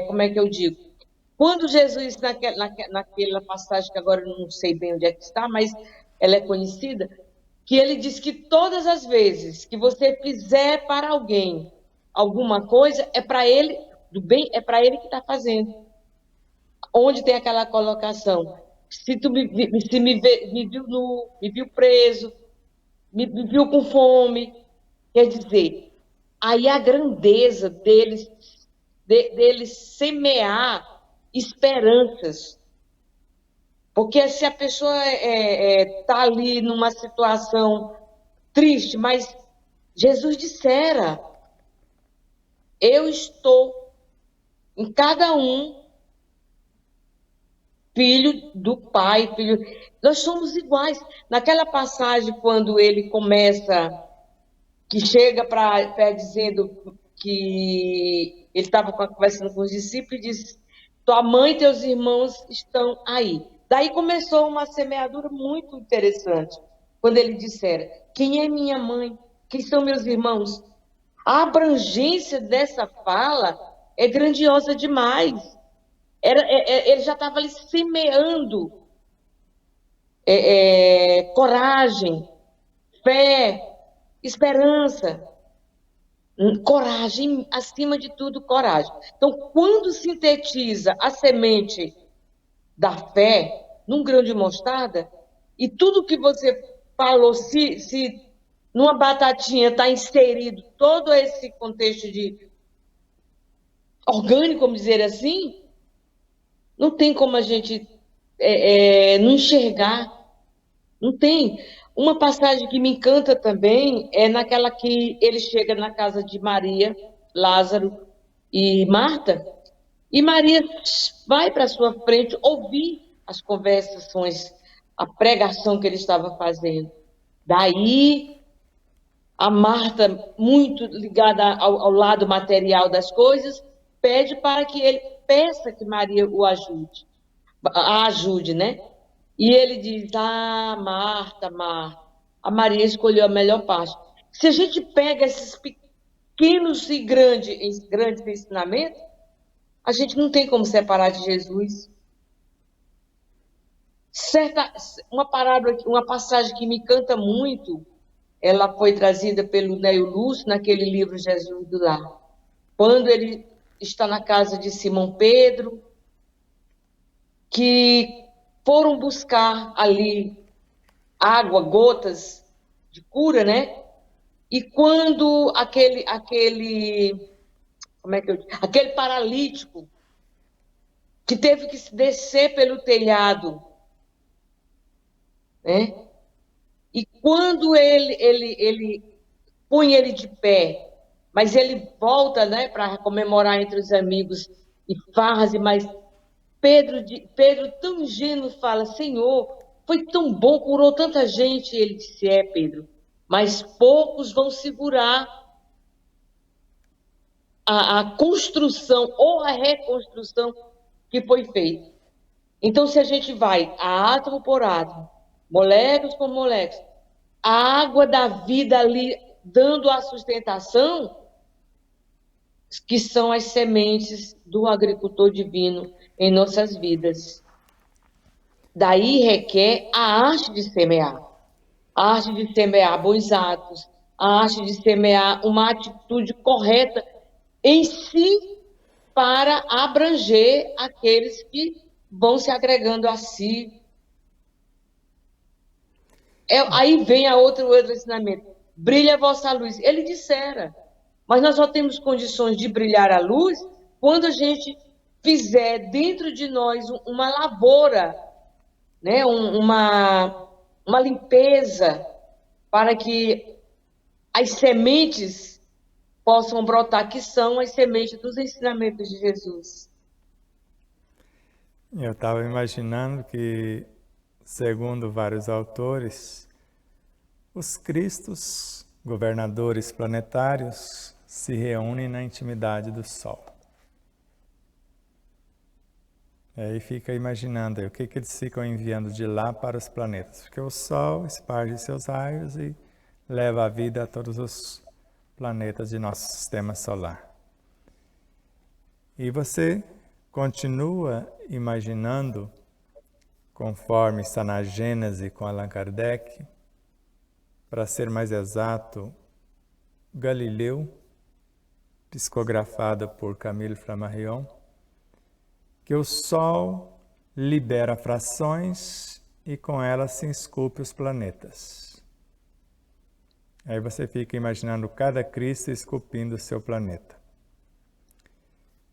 como é que eu digo? Quando Jesus, naquela passagem, que agora eu não sei bem onde é que está, mas ela é conhecida, que ele diz que todas as vezes que você fizer para alguém alguma coisa, é para ele, do bem, é para ele que está fazendo. Onde tem aquela colocação? Se tu me viu nu, me viu preso, me viu com fome, quer dizer, aí a grandeza deles semear esperanças. Porque se a pessoa está ali numa situação triste, mas Jesus dissera, eu estou em cada um filho do Pai, nós somos iguais. Naquela passagem, quando ele começa, que chega para dizendo que ele estava conversando com os discípulos e disse, tua mãe e teus irmãos estão aí. Daí começou uma semeadura muito interessante, quando ele dissera, quem é minha mãe? Quem são meus irmãos? A abrangência dessa fala é grandiosa demais. Ele já estava ali semeando coragem, fé, esperança. Coragem, acima de tudo, coragem. Então, quando sintetiza a semente da fé num grão de mostarda, e tudo que você falou, se numa batatinha está inserido todo esse contexto de orgânico, vamos dizer assim, não tem como a gente não enxergar. Não tem. Uma passagem que me encanta também é naquela que ele chega na casa de Maria, Lázaro e Marta, e Maria vai para a sua frente ouvir as conversações, a pregação que ele estava fazendo. Daí, a Marta, muito ligada ao lado material das coisas, pede para que ele peça que Maria o ajude. a ajude, né? E ele diz: Ah, Marta, Marta, a Maria escolheu a melhor parte. Se a gente pega esses pequenos e grandes ensinamentos, a gente não tem como separar de Jesus. Uma passagem que me encanta muito, ela foi trazida pelo Nélio Lúcio naquele livro Jesus do Lar. Quando ele está na casa de Simão Pedro, que foram buscar ali água, gotas de cura, né? E quando aquele paralítico que teve que descer pelo telhado, né? E quando ele põe ele de pé, mas ele volta, né, para comemorar entre os amigos e farras, mas Pedro tão ingênuo fala: Senhor, foi tão bom, curou tanta gente. Ele disse: É, Pedro, mas poucos vão segurar a construção ou a reconstrução que foi feita. Então, se a gente vai átomo por átomo, moléculas por moléculas, a água da vida ali dando a sustentação, que são as sementes do agricultor divino em nossas vidas. Daí requer a arte de semear. A arte de semear bons atos, a arte de semear uma atitude correta em si para abranger aqueles que vão se agregando a si. Aí vem outro ensinamento. Brilha a vossa luz. Ele dissera. Mas nós só temos condições de brilhar a luz quando a gente fizer dentro de nós uma lavoura, né? uma limpeza, para que as sementes possam brotar, que são as sementes dos ensinamentos de Jesus. Eu estava imaginando que, segundo vários autores, os cristos, governadores planetários, se reúnem na intimidade do Sol. E aí fica imaginando aí, o que eles ficam enviando de lá para os planetas. Porque o Sol esparge seus raios e leva a vida a todos os planetas de nosso sistema solar. E você continua imaginando, conforme está na Gênese com Allan Kardec, para ser mais exato, Galileu, psicografado por Camille Flammarion, que o Sol libera frações e com elas se esculpe os planetas. Aí você fica imaginando cada Cristo esculpindo o seu planeta.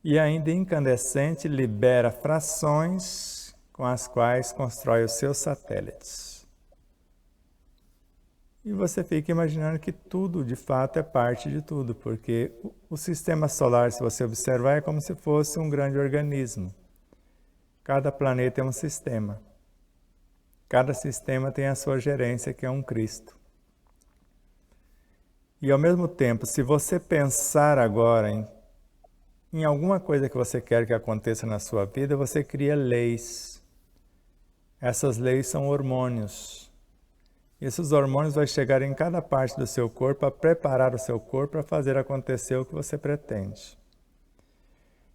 E ainda incandescente libera frações com as quais constrói os seus satélites. E você fica imaginando que tudo, de fato, é parte de tudo, porque o sistema solar, se você observar, é como se fosse um grande organismo. Cada planeta é um sistema. Cada sistema tem a sua gerência, que é um Cristo. E, ao mesmo tempo, se você pensar agora em alguma coisa que você quer que aconteça na sua vida, você cria leis. Essas leis são hormônios. E esses hormônios vão chegar em cada parte do seu corpo para preparar o seu corpo para fazer acontecer o que você pretende.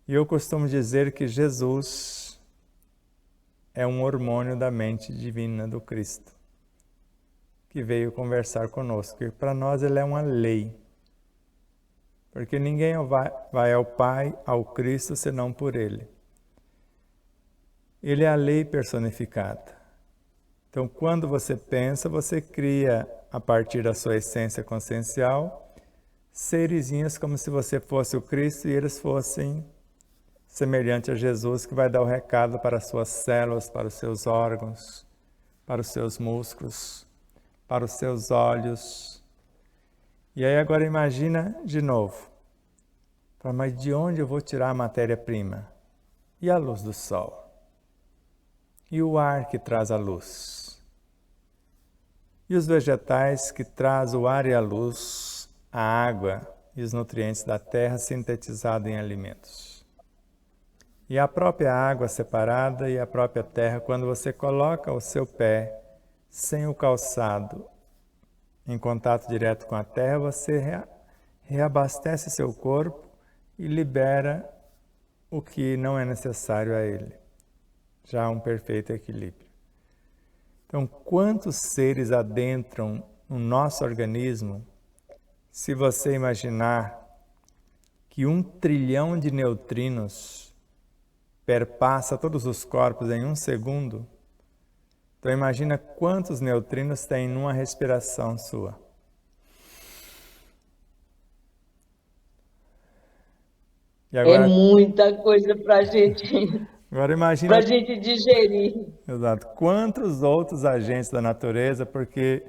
E eu costumo dizer que Jesus é um hormônio da mente divina do Cristo, que veio conversar conosco. E para nós ele é uma lei. Porque ninguém vai ao Pai, ao Cristo, senão por Ele. Ele é a lei personificada. Então, quando você pensa, você cria, a partir da sua essência consciencial, seresinhos como se você fosse o Cristo e eles fossem semelhantes a Jesus, que vai dar o recado para as suas células, para os seus órgãos, para os seus músculos, para os seus olhos. E aí agora imagina de novo, mas de onde eu vou tirar a matéria-prima? E a luz do sol? E o ar que traz a luz? E os vegetais que traz o ar e a luz, a água e os nutrientes da terra sintetizados em alimentos? E a própria água separada e a própria terra, quando você coloca o seu pé sem o calçado em contato direto com a terra, você reabastece seu corpo e libera o que não é necessário a ele. Já um perfeito equilíbrio. Então, quantos seres adentram no nosso organismo, se você imaginar que 1 trilhão de neutrinos perpassa todos os corpos em 1 segundo? Então imagina quantos neutrinos tem numa respiração sua. E É agora, muita coisa para agora imagina, a gente digerir. exato, quantos outros agentes da natureza, porque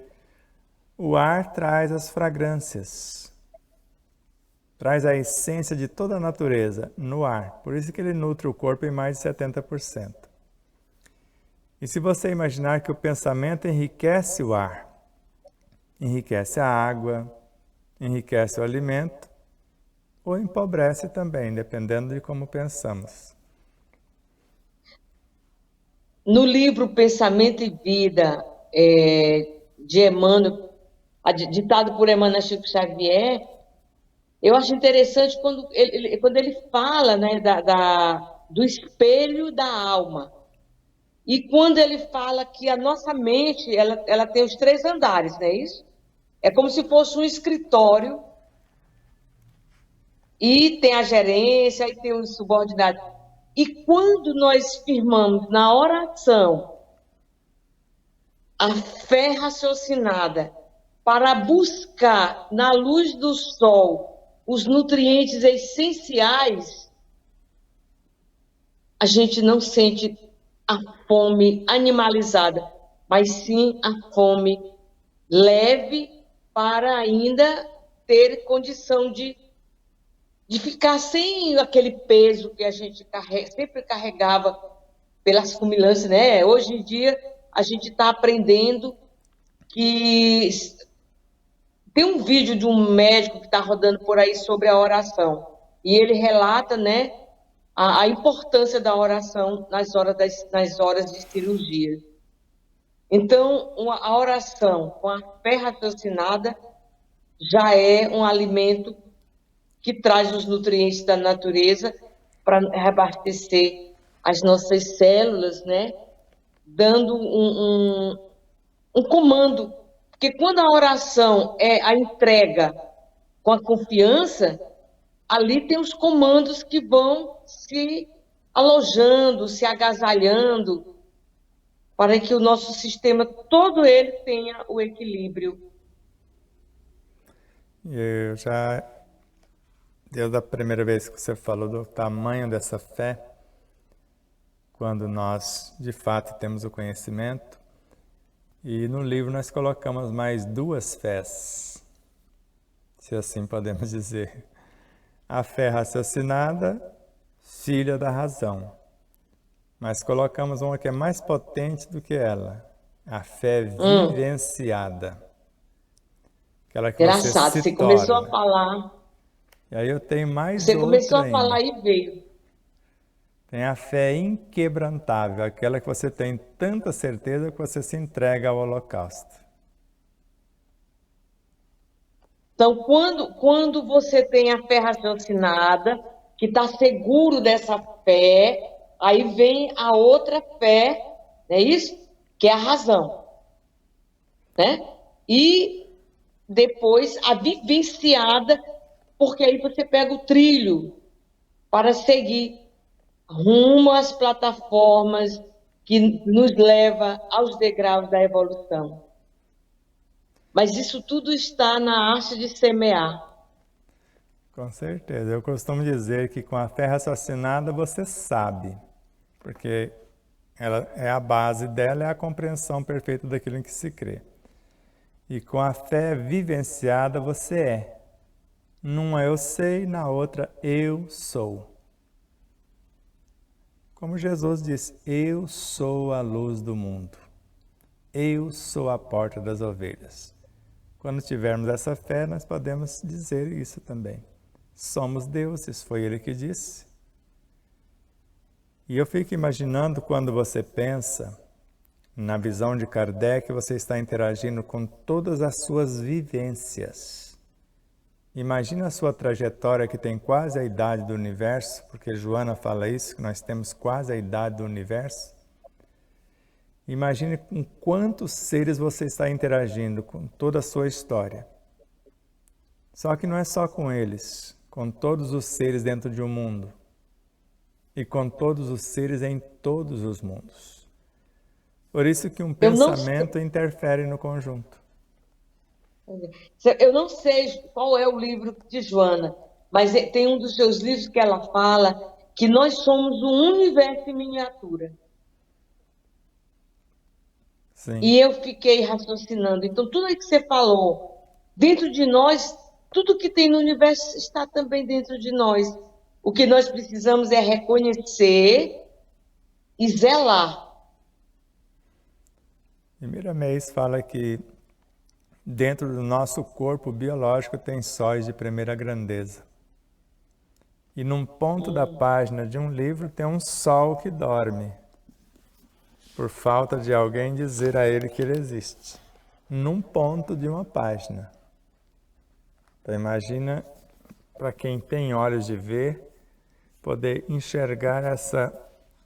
o ar traz as fragrâncias, traz a essência de toda a natureza no ar. Por isso que ele nutre o corpo em mais de 70%. E se você imaginar que o pensamento enriquece o ar, enriquece a água, enriquece o alimento, ou empobrece também, dependendo de como pensamos. No livro Pensamento e Vida, de Emmanuel, ditado por Emmanuel Chico Xavier, eu acho interessante quando ele fala, né, do espelho da alma. E quando ele fala que a nossa mente, ela tem os 3 andares, não é isso? É como se fosse um escritório, e tem a gerência, e tem os subordinados. E quando nós firmamos na oração a fé raciocinada para buscar na luz do sol os nutrientes essenciais, a gente não sente a fome animalizada, mas sim a fome leve para ainda ter condição de ficar sem aquele peso que a gente sempre carregava pelas cumilanças, né? Hoje em dia a gente está aprendendo que tem um vídeo de um médico que está rodando por aí sobre a oração e ele relata, né, a importância da oração nas horas de cirurgia. Então, a oração com a fé raciocinada já é um alimento que traz os nutrientes da natureza para reabastecer as nossas células, né? Dando um comando. Porque quando a oração é a entrega com a confiança, ali tem os comandos que vão se alojando, se agasalhando, para que o nosso sistema, todo ele, tenha o equilíbrio. Desde a primeira vez que você falou do tamanho dessa fé, quando nós de fato temos o conhecimento, e no livro nós colocamos mais 2 fés, se assim podemos dizer. A fé raciocinada, filha da razão. Mas colocamos uma que é mais potente do que ela, a fé vivenciada. Aquela que Engraçado, você se você começou a torna. falar. E aí eu tenho mais Você começou outra a falar ainda. e veio. Tem a fé inquebrantável, aquela que você tem tanta certeza que você se entrega ao holocausto. Então, quando você tem a fé raciocinada, que está seguro dessa fé, aí vem a outra fé, não é isso? Que é a razão, né? E depois a vivenciada, porque aí você pega o trilho para seguir rumo às plataformas que nos leva aos degraus da evolução. Mas isso tudo está na arte de semear. Com certeza. Eu costumo dizer que com a fé raciocinada você sabe, porque ela é a base dela, é a compreensão perfeita daquilo em que se crê. E com a fé vivenciada você é. Numa eu sei, na outra eu sou. Como Jesus disse, eu sou a luz do mundo. Eu sou a porta das ovelhas. Quando tivermos essa fé, nós podemos dizer isso também. Somos deuses, foi ele que disse. E eu fico imaginando quando você pensa, na visão de Kardec, você está interagindo com todas as suas vivências. Imagina a sua trajetória que tem quase a idade do universo, porque Joana fala isso, que nós temos quase a idade do universo. Imagine com quantos seres você está interagindo com toda a sua história. Só que não é só com eles, com todos os seres dentro de um mundo e com todos os seres em todos os mundos. Por isso que um pensamento interfere no conjunto. Eu não sei qual é o livro de Joana, mas tem um dos seus livros que ela fala que nós somos um universo em miniatura. Sim. E eu fiquei raciocinando. Então, tudo aí que você falou, dentro de nós, tudo que tem no universo está também dentro de nós. O que nós precisamos é reconhecer e zelar. E Miramês fala que dentro do nosso corpo biológico tem sóis de primeira grandeza. E num ponto da página de um livro tem um sol que dorme, por falta de alguém dizer a ele que ele existe. Num ponto de uma página. Então imagina, para quem tem olhos de ver, poder enxergar essa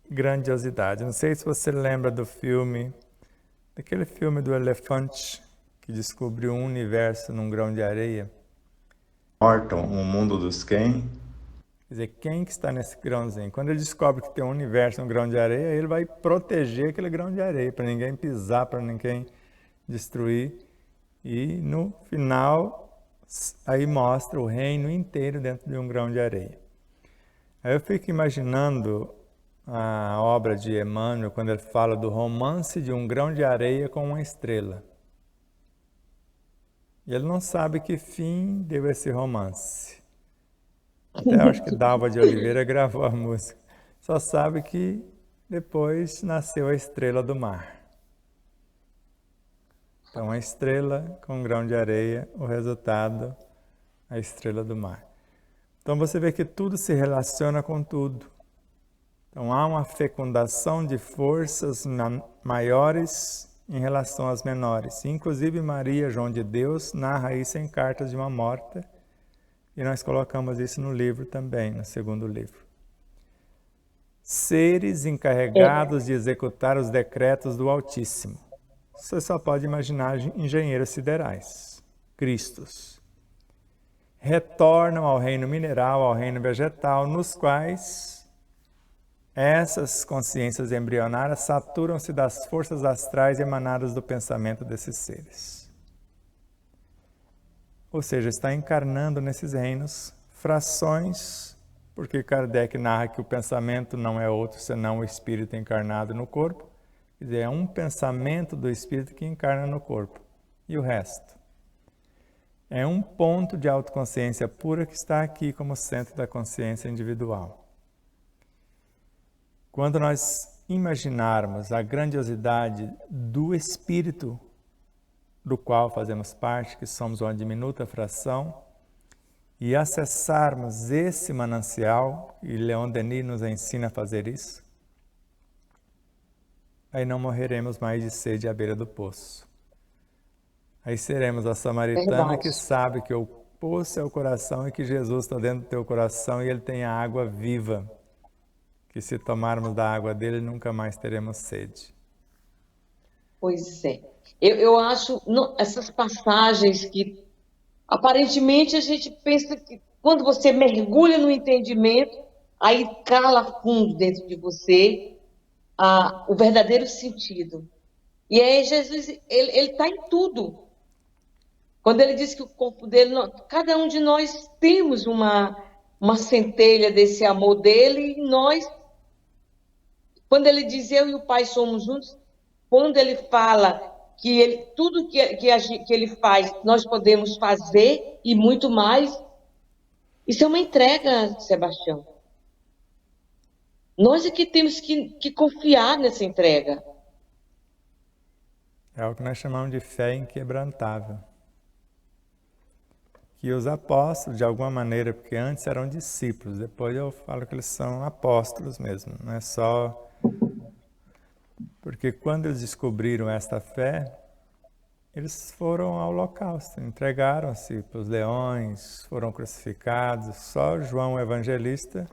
grandiosidade. Não sei se você lembra do filme, daquele filme do elefante que descobriu um universo num grão de areia. Morton, o mundo dos quem? Quer dizer, quem que está nesse grãozinho? Quando ele descobre que tem um universo, um grão de areia, ele vai proteger aquele grão de areia, para ninguém pisar, para ninguém destruir. E no final, aí mostra o reino inteiro dentro de um grão de areia. Aí eu fico imaginando a obra de Emmanuel, quando ele fala do romance de um grão de areia com uma estrela. E ele não sabe que fim deu esse romance. Até acho que Dalva de Oliveira gravou a música. Só sabe que depois nasceu a estrela do mar. Então, a estrela com um grão de areia, o resultado, a estrela do mar. Então, você vê que tudo se relaciona com tudo. Então, há uma fecundação de forças maiores em relação às menores. Inclusive, Maria, João de Deus, narra isso em Cartas de uma Morta, e nós colocamos isso no livro também, no segundo livro. Seres encarregados de executar os decretos do Altíssimo. Você só pode imaginar engenheiros siderais, Cristos. Retornam ao reino mineral, ao reino vegetal, nos quais essas consciências embrionárias saturam-se das forças astrais emanadas do pensamento desses seres. Ou seja, está encarnando nesses reinos frações, porque Kardec narra que o pensamento não é outro senão o espírito encarnado no corpo. Quer dizer, é um pensamento do espírito que encarna no corpo. E o resto? É um ponto de autoconsciência pura que está aqui como centro da consciência individual. Quando nós imaginarmos a grandiosidade do espírito do qual fazemos parte, que somos uma diminuta fração, e acessarmos esse manancial, e Leon Denis nos ensina a fazer isso, aí não morreremos mais de sede à beira do poço. Aí seremos a samaritana que sabe que o poço é o coração e que Jesus está dentro do teu coração e ele tem a água viva, que se tomarmos da água dele nunca mais teremos sede. Pois é. Eu acho essas passagens que aparentemente a gente pensa que quando você mergulha no entendimento, aí cala fundo dentro de você o verdadeiro sentido. E aí Jesus, ele está em tudo. Quando ele diz que o corpo dele, cada um de nós temos uma centelha desse amor dele, e nós, quando ele diz eu e o Pai somos juntos, quando ele fala que tudo que ele faz, nós podemos fazer e muito mais, isso é uma entrega, Sebastião. Nós é que temos que confiar nessa entrega. É o que nós chamamos de fé inquebrantável. que os apóstolos, de alguma maneira, porque antes eram discípulos, depois eu falo que eles são apóstolos mesmo, não é só... Porque quando eles descobriram esta fé, eles foram ao holocausto, entregaram-se para os leões, foram crucificados. Só João Evangelista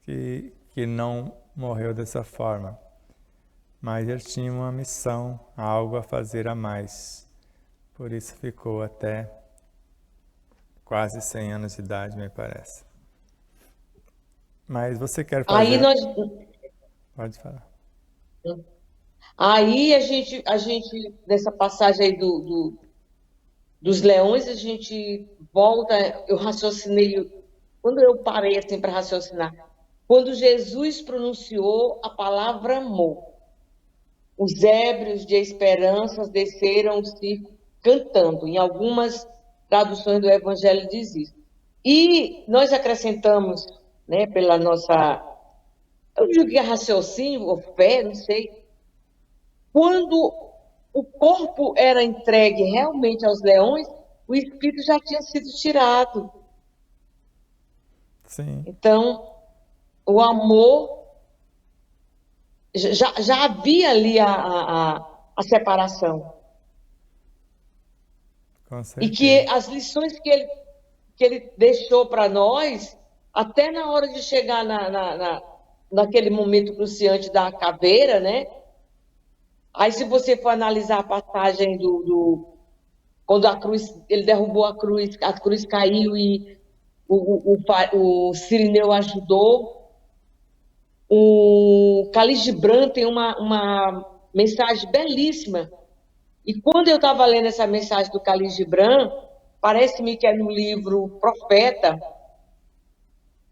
que não morreu dessa forma. Mas ele tinha uma missão, algo a fazer a mais. Por isso ficou até quase 100 anos de idade, me parece. Mas você quer fazer... Aí nós... Pode falar. Aí a gente nessa passagem aí dos leões, a gente volta, eu raciocinei, quando eu parei assim para raciocinar, quando Jesus pronunciou a palavra amor, os ébrios de esperanças desceram o circo cantando. Em algumas traduções do Evangelho diz isso. E nós acrescentamos, né, pela nossa, eu digo que é raciocínio ou fé, não sei, quando o corpo era entregue realmente aos leões, o espírito já tinha sido tirado. Sim. Então, o amor, já havia ali a separação. Com E certeza. que as lições que ele deixou para nós, até na hora de chegar naquele momento cruciante da caveira, né? Aí, se você for analisar a passagem quando a cruz, ele derrubou a cruz caiu e o Cirineu ajudou. O Khalil Gibran tem uma mensagem belíssima. E quando eu estava lendo essa mensagem do Khalil Gibran, parece-me que é no livro Profeta,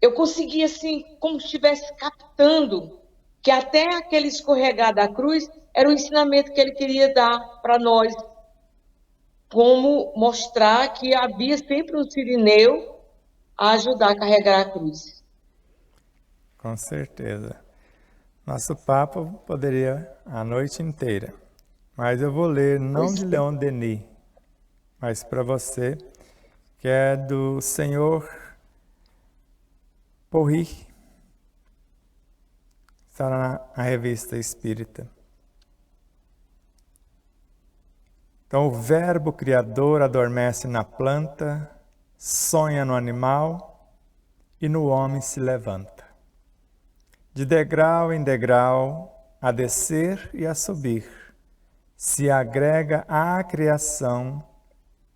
eu consegui, assim, como se estivesse captando que até aquele escorregar da cruz era o ensinamento que ele queria dar para nós, como mostrar que havia sempre um Cirineu a ajudar a carregar a cruz. Com certeza. Nosso papo poderia a noite inteira, mas eu vou ler não de Leon Denis, mas para você, que é do senhor Porri, está na Revista Espírita. Então, o verbo criador adormece na planta, sonha no animal e no homem se levanta. De degrau em degrau, a descer e a subir, se agrega à criação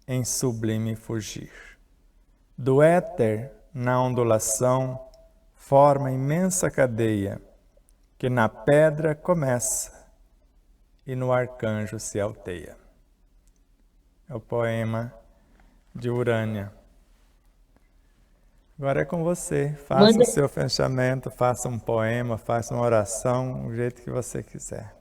em sublime fugir. Do éter, na ondulação, forma imensa cadeia, que na pedra começa e no arcanjo se alteia. É o poema de Urânia. Agora é com você. Faça o seu fechamento, faça um poema, faça uma oração, do jeito que você quiser.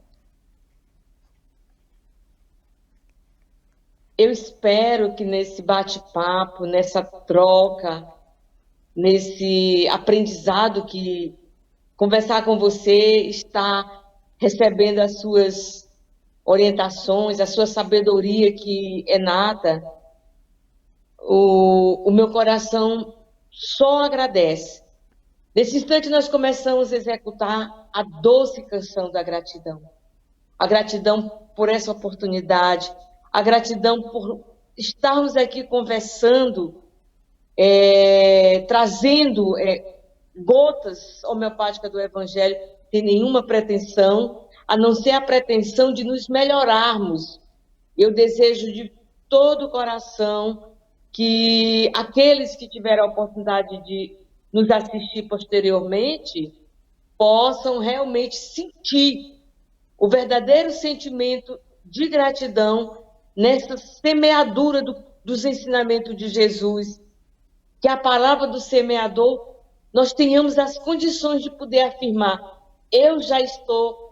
Eu espero que nesse bate-papo, nessa troca, nesse aprendizado que conversar com você está recebendo as suas orientações, a sua sabedoria que é nata, o meu coração só agradece. Nesse instante nós começamos a executar a doce canção da gratidão. A gratidão por essa oportunidade, a gratidão por estarmos aqui conversando, trazendo gotas homeopáticas do Evangelho, sem nenhuma pretensão, a não ser a pretensão de nos melhorarmos. Eu desejo de todo o coração que aqueles que tiveram a oportunidade de nos assistir posteriormente possam realmente sentir o verdadeiro sentimento de gratidão nessa semeadura dos ensinamentos de Jesus, que a palavra do semeador, nós tenhamos as condições de poder afirmar: eu já estou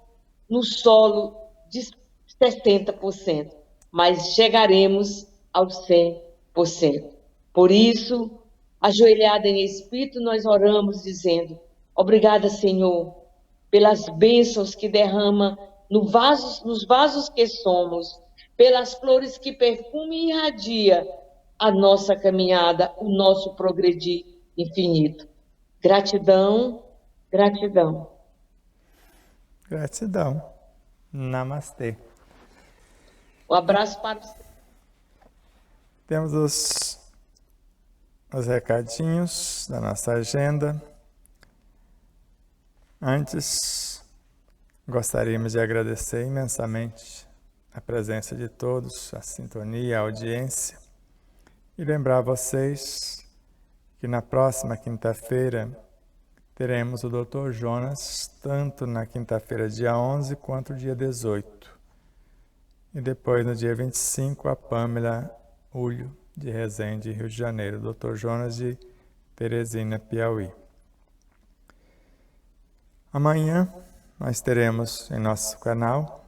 no solo de 60%, mas chegaremos aos 100%. Por isso, ajoelhada em espírito, nós oramos dizendo: obrigada, Senhor, pelas bênçãos que derrama nos vasos que somos, pelas flores que perfumam e irradia a nossa caminhada, o nosso progredir infinito. Gratidão, gratidão. Gratidão. Namastê. Um abraço para você. Temos os recadinhos da nossa agenda. Antes, gostaríamos de agradecer imensamente a presença de todos, a sintonia, a audiência, e lembrar vocês que na próxima quinta-feira teremos o Dr. Jonas, tanto na quinta-feira dia 11 quanto dia 18. E depois, no dia 25, a Pâmela Ulho, de Resende, Rio de Janeiro, Dr. Jonas de Teresina, Piauí. Amanhã nós teremos em nosso canal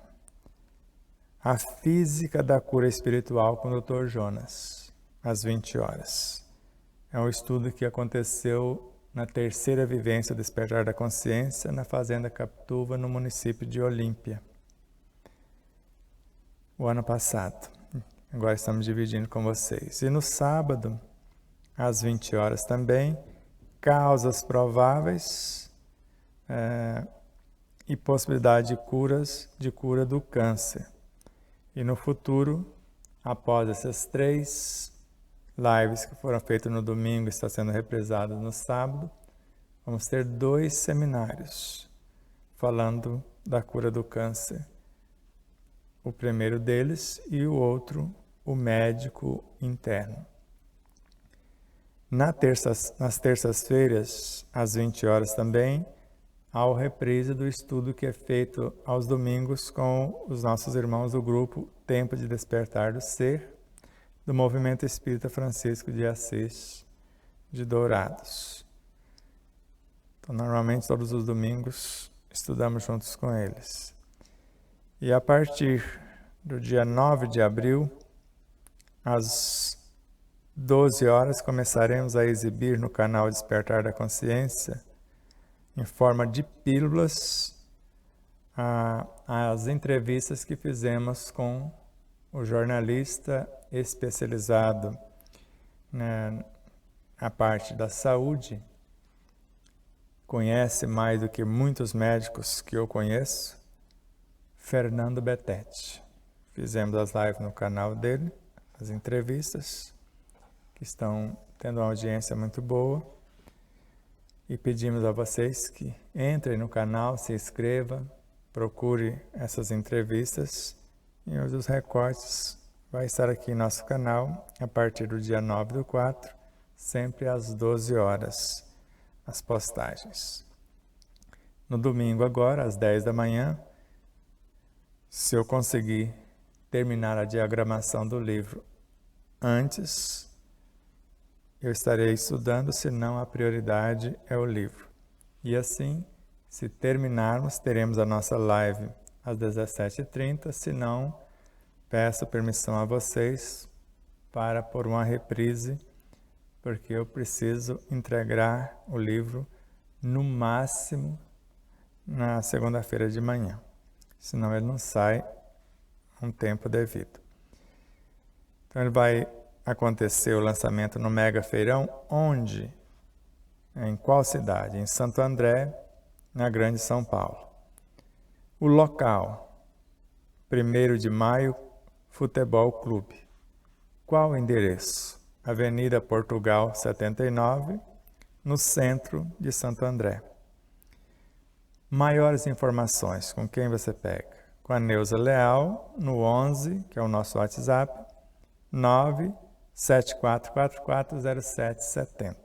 a Física da Cura Espiritual com o Dr. Jonas, às 20 horas. É um estudo que aconteceu na terceira vivência do Despertar da Consciência, na Fazenda Capituba, no município de Olímpia, o ano passado. Agora estamos dividindo com vocês. E no sábado, às 20 horas também, causas prováveis e possibilidade de cura do câncer. E no futuro, após essas 3 lives que foram feitas no domingo e está sendo reprisadas no sábado, vamos ter 2 seminários falando da cura do câncer. O primeiro deles e o outro, o médico interno. Nas terças-feiras, às 20 horas também, há a reprise do estudo que é feito aos domingos com os nossos irmãos do grupo Tempo de Despertar do Ser, do Movimento Espírita Francisco de Assis de Dourados. Então, normalmente, todos os domingos, estudamos juntos com eles. E a partir do dia 9 de abril, às 12 horas, começaremos a exibir no canal Despertar da Consciência, em forma de pílulas, as entrevistas que fizemos com o jornalista especializado na parte da saúde, conhece mais do que muitos médicos que eu conheço, Fernando Betete. Fizemos as lives no canal dele, as entrevistas, que estão tendo uma audiência muito boa. E pedimos a vocês que entrem no canal, se inscreva, procure essas entrevistas. E um dos recortes vai estar aqui em nosso canal a partir do dia 9/4, sempre às 12 horas, as postagens. No domingo agora, às 10 da manhã, se eu conseguir terminar a diagramação do livro antes, eu estarei estudando, senão a prioridade é o livro. E assim, se terminarmos, teremos a nossa live às 17h30, se não, peço permissão a vocês para pôr uma reprise, porque eu preciso entregar o livro no máximo na segunda-feira de manhã, senão ele não sai um tempo devido. Então ele vai acontecer o lançamento no Mega Feirão, onde? Em qual cidade? Em Santo André, na Grande São Paulo. O local, 1º de Maio, Futebol Clube. Qual o endereço? Avenida Portugal, 79, no centro de Santo André. Maiores informações, com quem você pega? Com a Neuza Leal, no 11, que é o nosso WhatsApp, 974440770.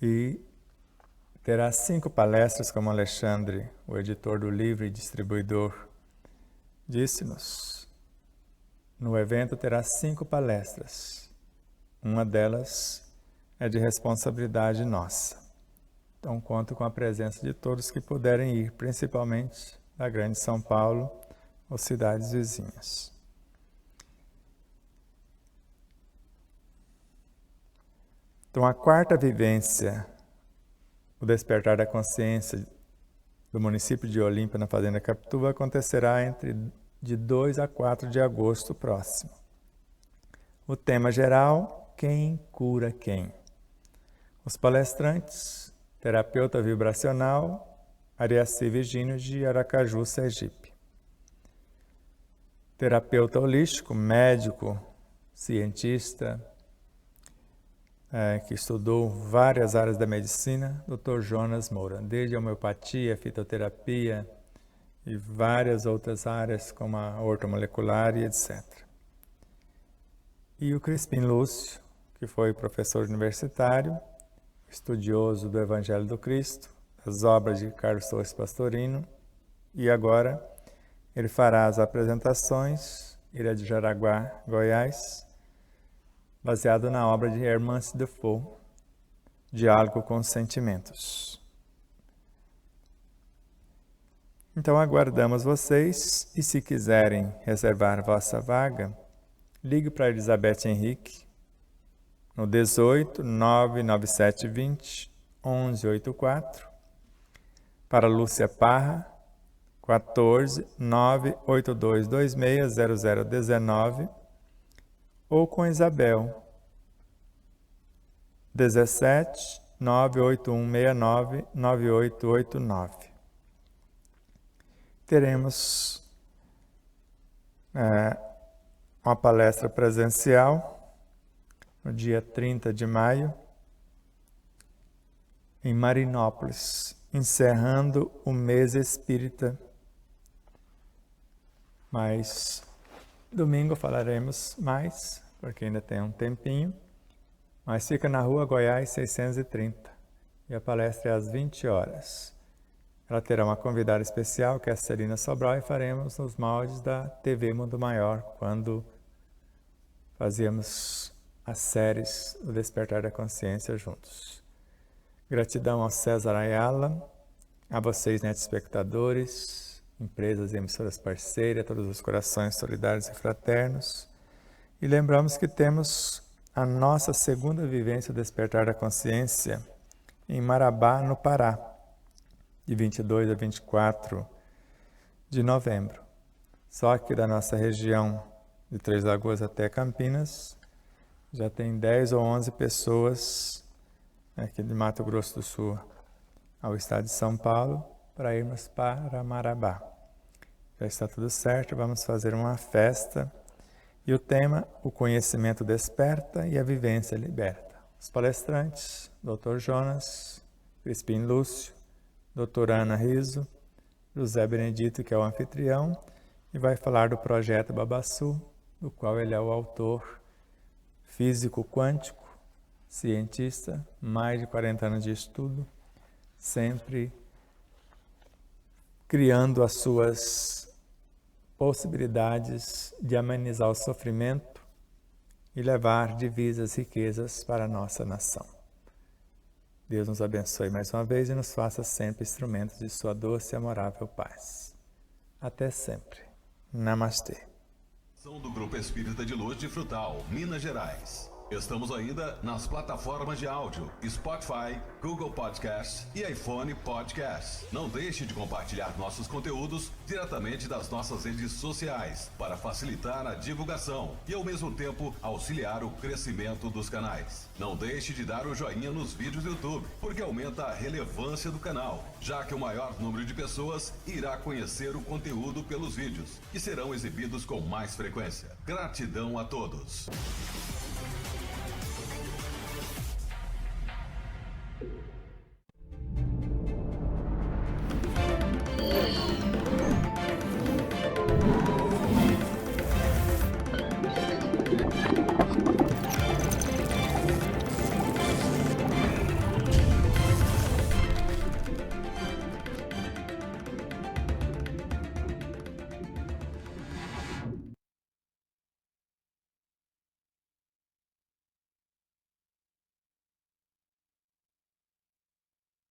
E terá 5 palestras, como Alexandre, o editor do livro e distribuidor, disse-nos. No evento terá 5 palestras. Uma delas é de responsabilidade nossa. Então, conto com a presença de todos que puderem ir, principalmente da Grande São Paulo ou cidades vizinhas. Então, a 4ª vivência, o Despertar da Consciência do município de Olímpia, na Fazenda Capituba, acontecerá entre de 2 a 4 de agosto próximo. O tema geral: quem cura quem? Os palestrantes: terapeuta vibracional Ariaci Virgínio, de Aracaju, Sergipe. Terapeuta holístico, médico, cientista, que estudou várias áreas da medicina, Dr. Jonas Moura, desde a homeopatia, fitoterapia e várias outras áreas, como a ortomolecular e etc. E o Crispim Lúcio, que foi professor universitário, estudioso do Evangelho do Cristo, das obras de Carlos Torres Pastorino, e agora ele fará as apresentações, ele é de Jaraguá, Goiás, baseado na obra de Hermance Defoe, Diálogo com os Sentimentos. Então aguardamos vocês, e se quiserem reservar vossa vaga, ligue para Elizabeth Henrique no 18 99720 1184, para Lúcia Parra 14 98226 0019, ou com Isabel 17 98169 9889. Teremos uma palestra presencial no dia 30 de maio, em Marinópolis, encerrando o mês espírita. Mas domingo falaremos mais, porque ainda tem um tempinho. Mas fica na Rua Goiás 630, e a palestra é às 20 horas. Ela terá uma convidada especial, que é a Celina Sobral, e faremos nos moldes da TV Mundo Maior, quando fazíamos as séries O Despertar da Consciência juntos. Gratidão ao César Ayala, a vocês, telespectadores, empresas e emissoras parceiras, a todos os corações solidários e fraternos. E lembramos que temos a nossa segunda vivência do Despertar da Consciência em Marabá, no Pará, de 22 a 24 de novembro. Só que da nossa região de Três Lagoas até Campinas, já tem 10 ou 11 pessoas aqui de Mato Grosso do Sul ao estado de São Paulo, para irmos para Marabá. Já está tudo certo, vamos fazer uma festa. E o tema: o conhecimento desperta e a vivência liberta. Os palestrantes: Dr. Jonas, Crispim Lúcio, Dr. Ana Riso, José Benedito, que é o anfitrião, e vai falar do projeto Babassu, do qual ele é o autor, físico quântico, cientista, mais de 40 anos de estudo, sempre criando as suas possibilidades de amenizar o sofrimento e levar divisas riquezas para a nossa nação. Deus nos abençoe mais uma vez e nos faça sempre instrumentos de sua doce e amorável paz. Até sempre. Namastê. São do Grupo Espírita de Luz de Frutal, Minas Gerais. Estamos ainda nas plataformas de áudio Spotify, Google Podcast e iPhone Podcast. Não deixe de compartilhar nossos conteúdos diretamente das nossas redes sociais para facilitar a divulgação e, ao mesmo tempo, auxiliar o crescimento dos canais. Não deixe de dar o joinha nos vídeos do YouTube, porque aumenta a relevância do canal, já que o maior número de pessoas irá conhecer o conteúdo pelos vídeos, que serão exibidos com mais frequência. Gratidão a todos.